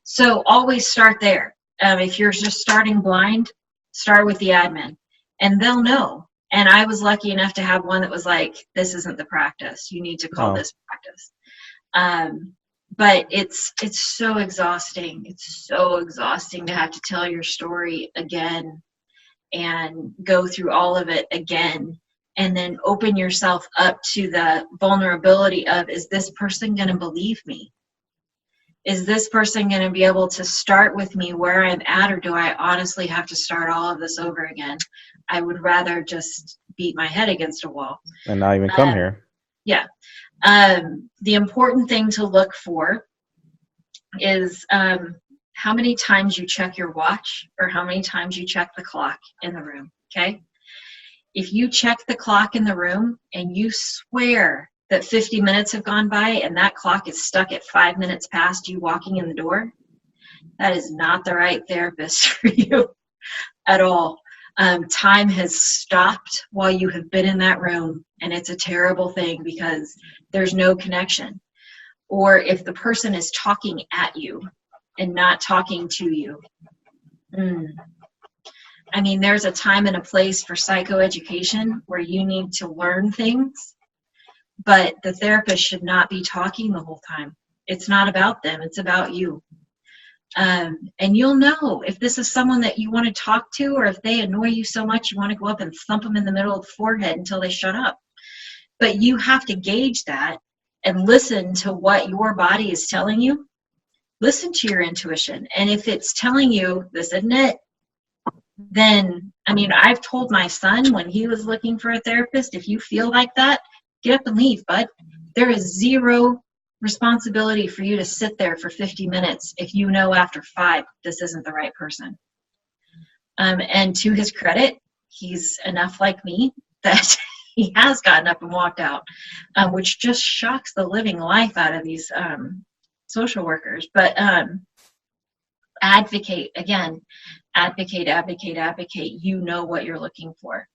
So always start there. If you're just starting blind, start with the admin and they'll know. And I was lucky enough to have one that was like, this isn't the practice. You need to call this practice. But it's so exhausting. It's so exhausting to have to tell your story again and go through all of it again, and then open yourself up to the vulnerability of, is this person going to believe me? Is this person going to be able to start with me where I'm at, or do I honestly have to start all of this over again? I would rather just beat my head against a wall. And not even come here. Yeah. The important thing to look for is how many times you check your watch or how many times you check the clock in the room, okay? If you check the clock in the room and you swear that 50 minutes have gone by and that clock is stuck at 5 minutes past you walking in the door, that is not the right therapist for you at all. Time has stopped while you have been in that room, and it's a terrible thing because there's no connection. Or if the person is talking at you and not talking to you. I mean, there's a time and a place for psychoeducation where you need to learn things, but the therapist should not be talking the whole time. It's not about them, it's about you. And you'll know if this is someone that you want to talk to, or if they annoy you so much you want to go up and thump them in the middle of the forehead until they shut up. But you have to gauge that and listen to what your body is telling you. Listen to your intuition. And if it's telling you this isn't it, then, I mean, I've told my son when he was looking for a therapist, if you feel like that, get up and leave, bud. There is zero responsibility for you to sit there for 50 minutes if you know after 5 this isn't the right person. And to his credit, he's enough like me that he has gotten up and walked out, which just shocks the living life out of these social workers. But advocate, again, advocate. You know what you're looking for.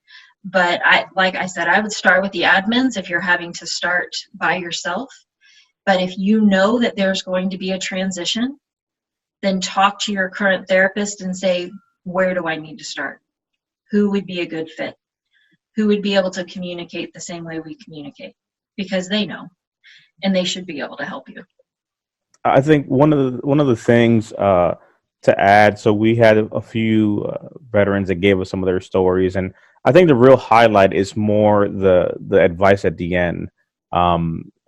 But like I said, I would start with the admins if you're having to start by yourself. But if you know that there's going to be a transition, then talk to your current therapist and say, where do I need to start? Who would be a good fit? Who would be able to communicate the same way we communicate? Because they know, and they should be able to help you. I think one of the things to add, so we had a few veterans that gave us some of their stories, and I think the real highlight is more the advice at the end.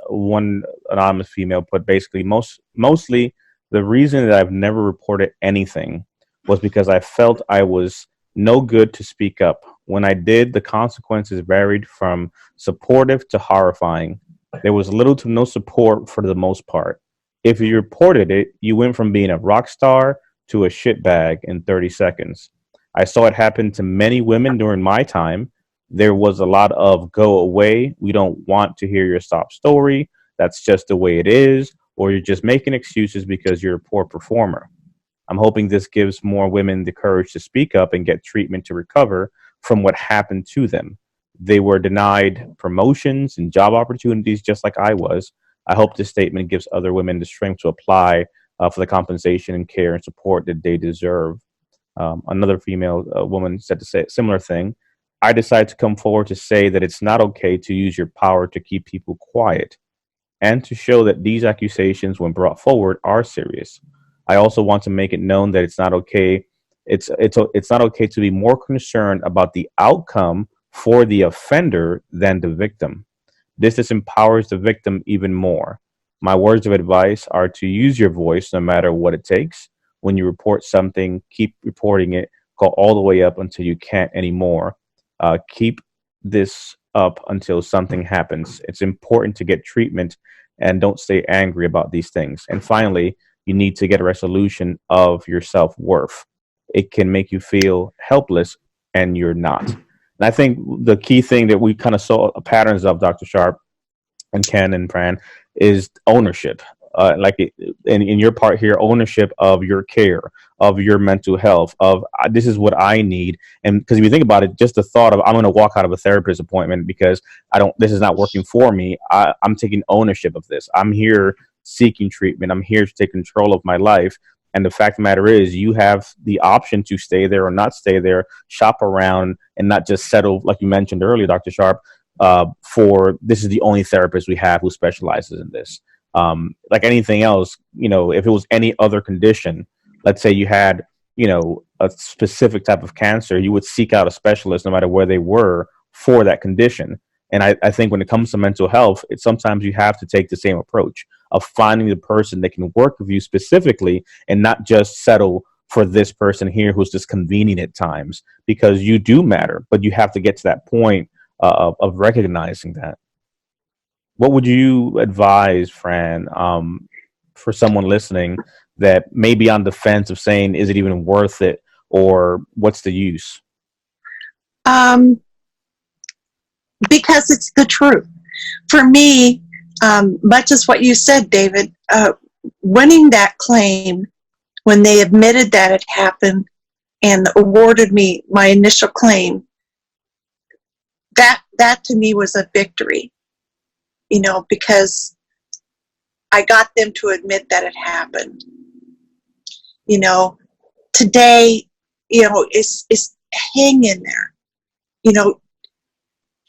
One anonymous female put basically mostly the reason that I've never reported anything was because I felt I was no good to speak up. When I did, the consequences varied from supportive to horrifying. There was little to no support for the most part. If you reported it, you went from being a rock star to a shitbag in 30 seconds. I saw it happen to many women during my time. There was a lot of go away. We don't want to hear your sob story. That's just the way it is. Or you're just making excuses because you're a poor performer. I'm hoping this gives more women the courage to speak up and get treatment to recover from what happened to them. They were denied promotions and job opportunities just like I was. I hope this statement gives other women the strength to apply for the compensation and care and support that they deserve. Another female woman said to say a similar thing. I decided to come forward to say that it's not okay to use your power to keep people quiet and to show that these accusations, when brought forward, are serious. I also want to make it known that it's not okay. It's not okay to be more concerned about the outcome for the offender than the victim. This disempowers the victim even more. My words of advice are to use your voice no matter what it takes. When you report something, keep reporting it. Go all the way up until you can't anymore. Keep this up until something happens. It's important to get treatment and don't stay angry about these things. And finally, you need to get a resolution of your self-worth. It can make you feel helpless and you're not. And I think the key thing that we kind of saw patterns of, Dr. Sharp and Ken and Pran, is ownership. In your part here, ownership of your care, of your mental health, of this is what I need. And because if you think about it, just the thought of I'm going to walk out of a therapist appointment because this is not working for me. I'm taking ownership of this. I'm here seeking treatment. I'm here to take control of my life. And the fact of the matter is, you have the option to stay there or not stay there, shop around, and not just settle, like you mentioned earlier, Dr. Sharp, for this is the only therapist we have who specializes in this. Like anything else, if it was any other condition, let's say you had, a specific type of cancer, you would seek out a specialist no matter where they were for that condition. And I think when it comes to mental health, sometimes you have to take the same approach of finding the person that can work with you specifically and not just settle for this person here who's just convenient at times, because you do matter, but you have to get to that point of recognizing that. What would you advise, Fran, for someone listening that may be on the fence of saying, is it even worth it, or what's the use? Because it's the truth. For me, much as what you said, David, winning that claim when they admitted that it happened and awarded me my initial claim, that to me was a victory, because I got them to admit that it happened. Today, it's hang in there.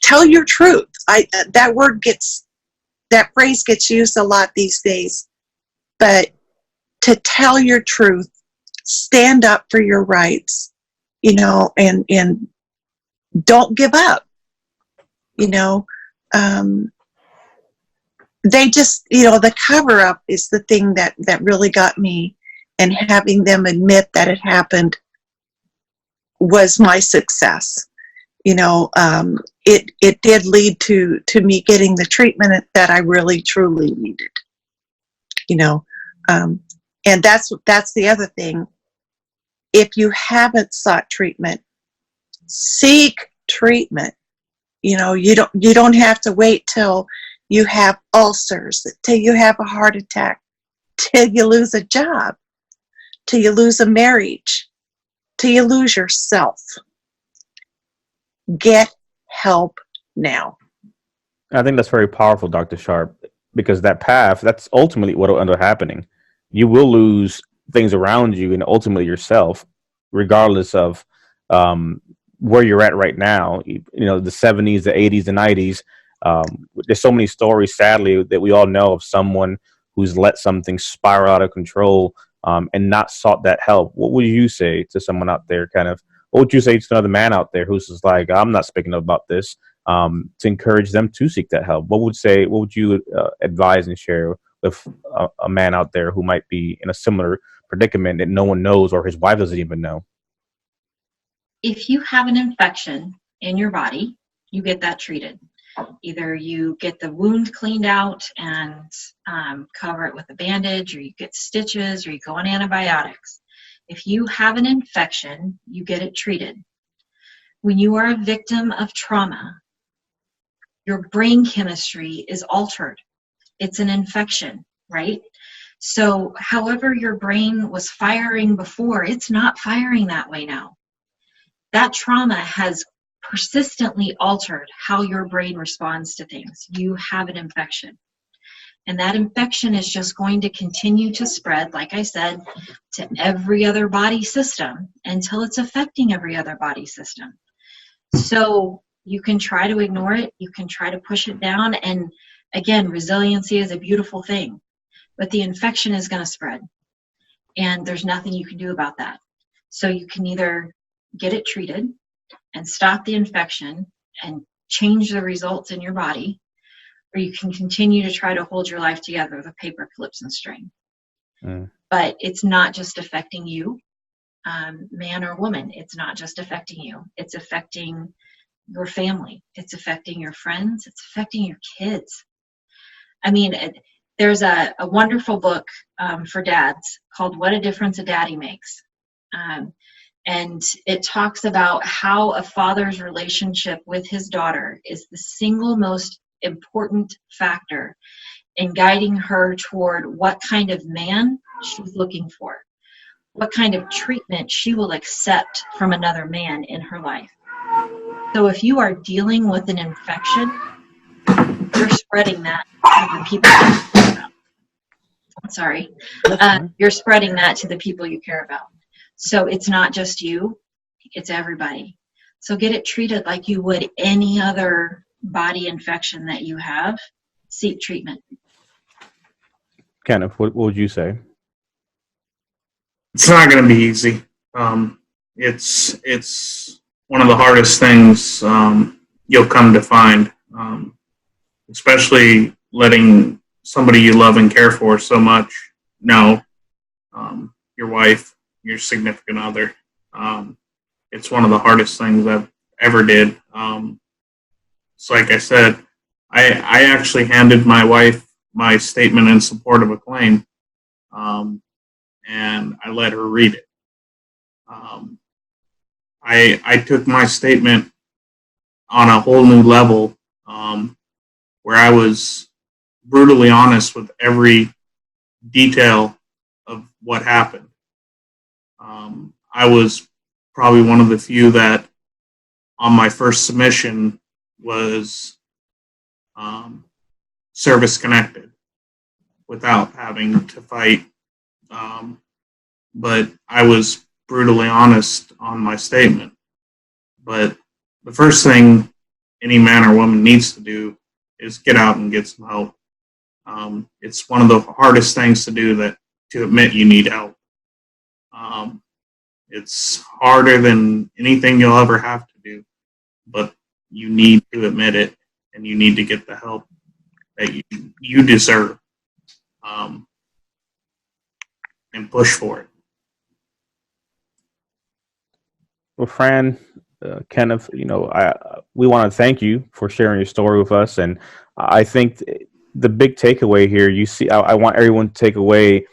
Tell your truth. That phrase gets used a lot these days, but to tell your truth, stand up for your rights, and don't give up. They just, the cover up is the thing that really got me, and having them admit that it happened was my success. It did lead to me getting the treatment that I really truly needed. And that's the other thing. If you haven't sought treatment, seek treatment. You don't have to wait till you have ulcers, till you have a heart attack, till you lose a job, till you lose a marriage, till you lose yourself. Get help now. I think that's very powerful, Dr. Sharp, because that path, that's ultimately what will end up happening. You will lose things around you and ultimately yourself, regardless of where you're at right now. The 70s, the 80s, the 90s. There's so many stories, sadly, that we all know of someone who's let something spiral out of control and not sought that help. What would you say to someone out there, what would you say to another man out there who's just like, I'm not speaking about this, to encourage them to seek that help? What would you advise and share with a man out there who might be in a similar predicament that no one knows or his wife doesn't even know? If you have an infection in your body, you get that treated. Either you get the wound cleaned out and cover it with a bandage, or you get stitches, or you go on antibiotics. If you have an infection, you get it treated. When you are a victim of trauma, your brain chemistry is altered. It's an infection, right? So however your brain was firing before, it's not firing that way now. That trauma has persistently altered how your brain responds to things. You have an infection. And that infection is just going to continue to spread, like I said, to every other body system until it's affecting every other body system. So you can try to ignore it, you can try to push it down, and again, resiliency is a beautiful thing, but the infection is going to spread, and there's nothing you can do about that. So you can either get it treated and stop the infection and change the results in your body, or you can continue to try to hold your life together with paper clips and string. But it's not just affecting you, man or woman. It's not just affecting you. It's affecting your family. It's affecting your friends. It's affecting your kids. I mean, there's a wonderful book for dads called What a Difference a Daddy Makes. And it talks about how a father's relationship with his daughter is the single most important factor in guiding her toward what kind of man she's looking for, what kind of treatment she will accept from another man in her life. So if you are dealing with an infection, you're spreading that to the people you care about. I'm sorry. You're spreading that to the people you care about. So it's not just you, it's everybody. So get it treated like you would any other body infection that you have. Seek treatment. Kenneth, what would you say? It's not going to be easy. It's one of the hardest things you'll come to find, especially letting somebody you love and care for so much know, your wife, your significant other. It's one of the hardest things I've ever did. So like I said, I actually handed my wife my statement in support of a claim, and I let her read it. I took my statement on a whole new level, where I was brutally honest with every detail of what happened. I was probably one of the few that on my first submission was service connected without having to fight. But I was brutally honest on my statement. But the first thing any man or woman needs to do is get out and get some help. It's one of the hardest things to do, that to admit you need help. It's harder than anything you'll ever have to do, but you need to admit it, and you need to get the help that you deserve, and push for it. Well, Fran, Kenneth, we want to thank you for sharing your story with us. And I think the big takeaway here, I want everyone to take away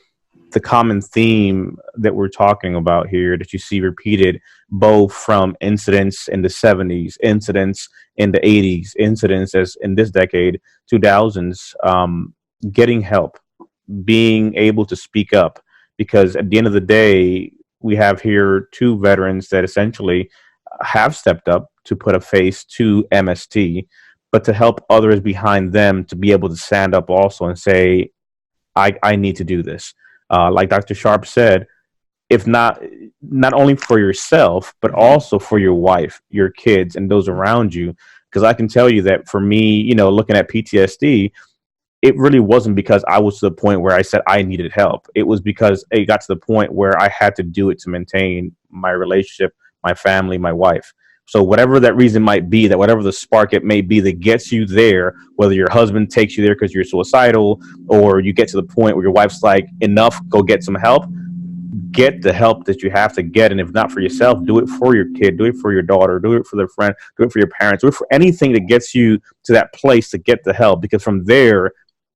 the common theme that we're talking about here, that you see repeated both from incidents in the 70s, incidents in the 80s, incidents as in this decade, 2000s, getting help, being able to speak up, because at the end of the day, we have here two veterans that essentially have stepped up to put a face to MST, but to help others behind them to be able to stand up also and say, I need to do this. Like Dr. Sharp said, if not only for yourself, but also for your wife, your kids, and those around you. Because I can tell you that for me, looking at PTSD, it really wasn't because I was to the point where I said I needed help. It was because it got to the point where I had to do it to maintain my relationship, my family, my wife. So whatever that reason might be, that whatever the spark it may be that gets you there, whether your husband takes you there because you're suicidal, or you get to the point where your wife's like, enough, go get some help, get the help that you have to get. And if not for yourself, do it for your kid, do it for your daughter, do it for their friend, do it for your parents, do it for anything that gets you to that place to get the help. Because from there,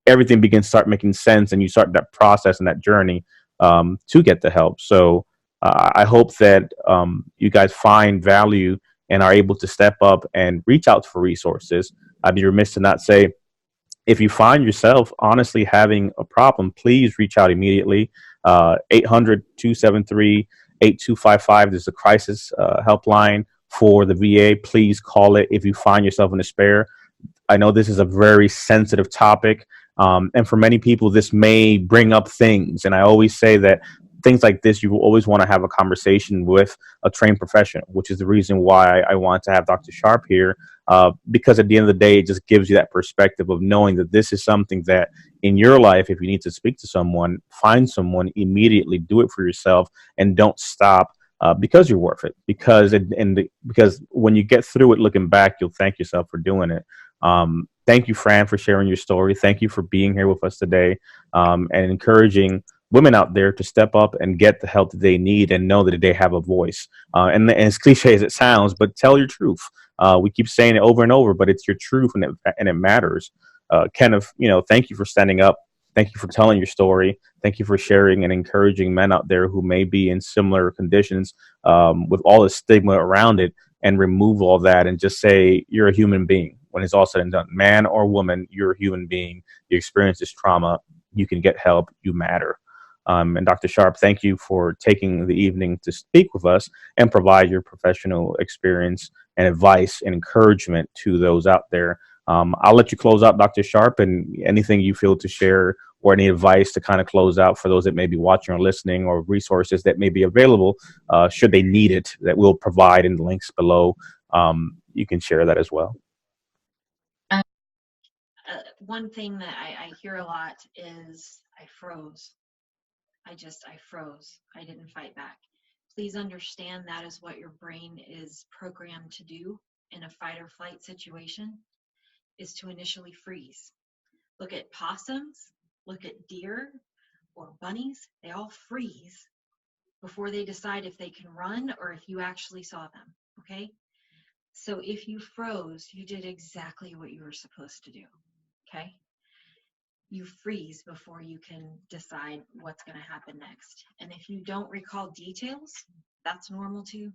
everything begins to start making sense, and you start that process and that journey to get the help. So I hope that you guys find value and are able to step up and reach out for resources. I'd be remiss to not say, if you find yourself honestly having a problem, please reach out immediately. 800-273-8255 is the crisis helpline for the VA. Please call it if you find yourself in despair. I know this is a very sensitive topic, and for many people, this may bring up things. And I always say that things like this, you always want to have a conversation with a trained professional, which is the reason why I want to have Dr. Sharp here, because at the end of the day, it just gives you that perspective of knowing that this is something that in your life, if you need to speak to someone, find someone immediately, do it for yourself, and don't stop. Because you're worth it. Because when you get through it, looking back, you'll thank yourself for doing it. Thank you, Fran, for sharing your story. Thank you for being here with us today, and encouraging women out there to step up and get the help that they need and know that they have a voice. And as cliche as it sounds, but tell your truth. We keep saying it over and over, but it's your truth, and it matters. Kenneth, thank you for standing up. Thank you for telling your story. Thank you for sharing and encouraging men out there who may be in similar conditions, with all the stigma around it, and remove all that and just say you're a human being. When it's all said and done, man or woman, you're a human being. You experience this trauma. You can get help. You matter. And Dr. Sharp, thank you for taking the evening to speak with us and provide your professional experience and advice and encouragement to those out there. I'll let you close out, Dr. Sharp, and anything you feel to share or any advice to kind of close out for those that may be watching or listening, or resources that may be available should they need it, that we'll provide in the links below. You can share that as well. One thing that I hear a lot is I froze. I froze. I didn't fight back. Please understand that is what your brain is programmed to do in a fight or flight situation, is to initially freeze. Look at possums, look at deer or bunnies, they all freeze before they decide if they can run or if you actually saw them, okay? So if you froze, you did exactly what you were supposed to do, okay? You freeze before you can decide what's going to happen next. And if you don't recall details, that's normal too.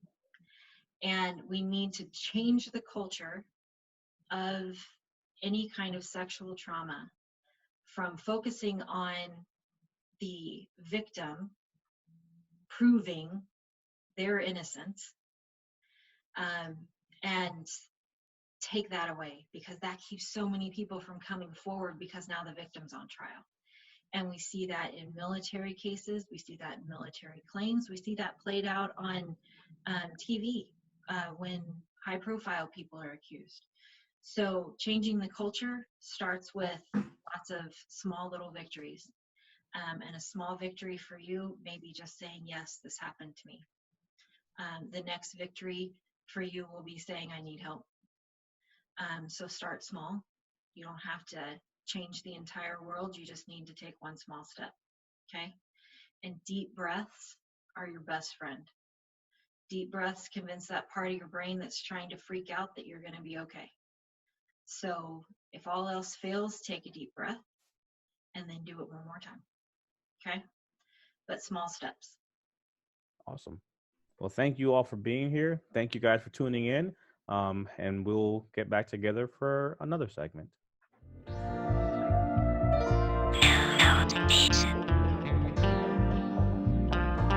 And we need to change the culture of any kind of sexual trauma from focusing on the victim proving their innocence, and take that away, because that keeps so many people from coming forward, because now the victim's on trial. And we see that in military cases, we see that in military claims, we see that played out on TV when high profile people are accused. So changing the culture starts with lots of small little victories. And a small victory for you may be just saying, yes, this happened to me. The next victory for you will be saying, I need help. So start small. You don't have to change the entire world. You just need to take one small step. Okay? And deep breaths are your best friend. Deep breaths convince that part of your brain that's trying to freak out that you're going to be okay. So if all else fails, take a deep breath and then do it one more time. Okay? But small steps. Awesome. Well, thank you all for being here. Thank you guys for tuning in. And we'll get back together for another segment.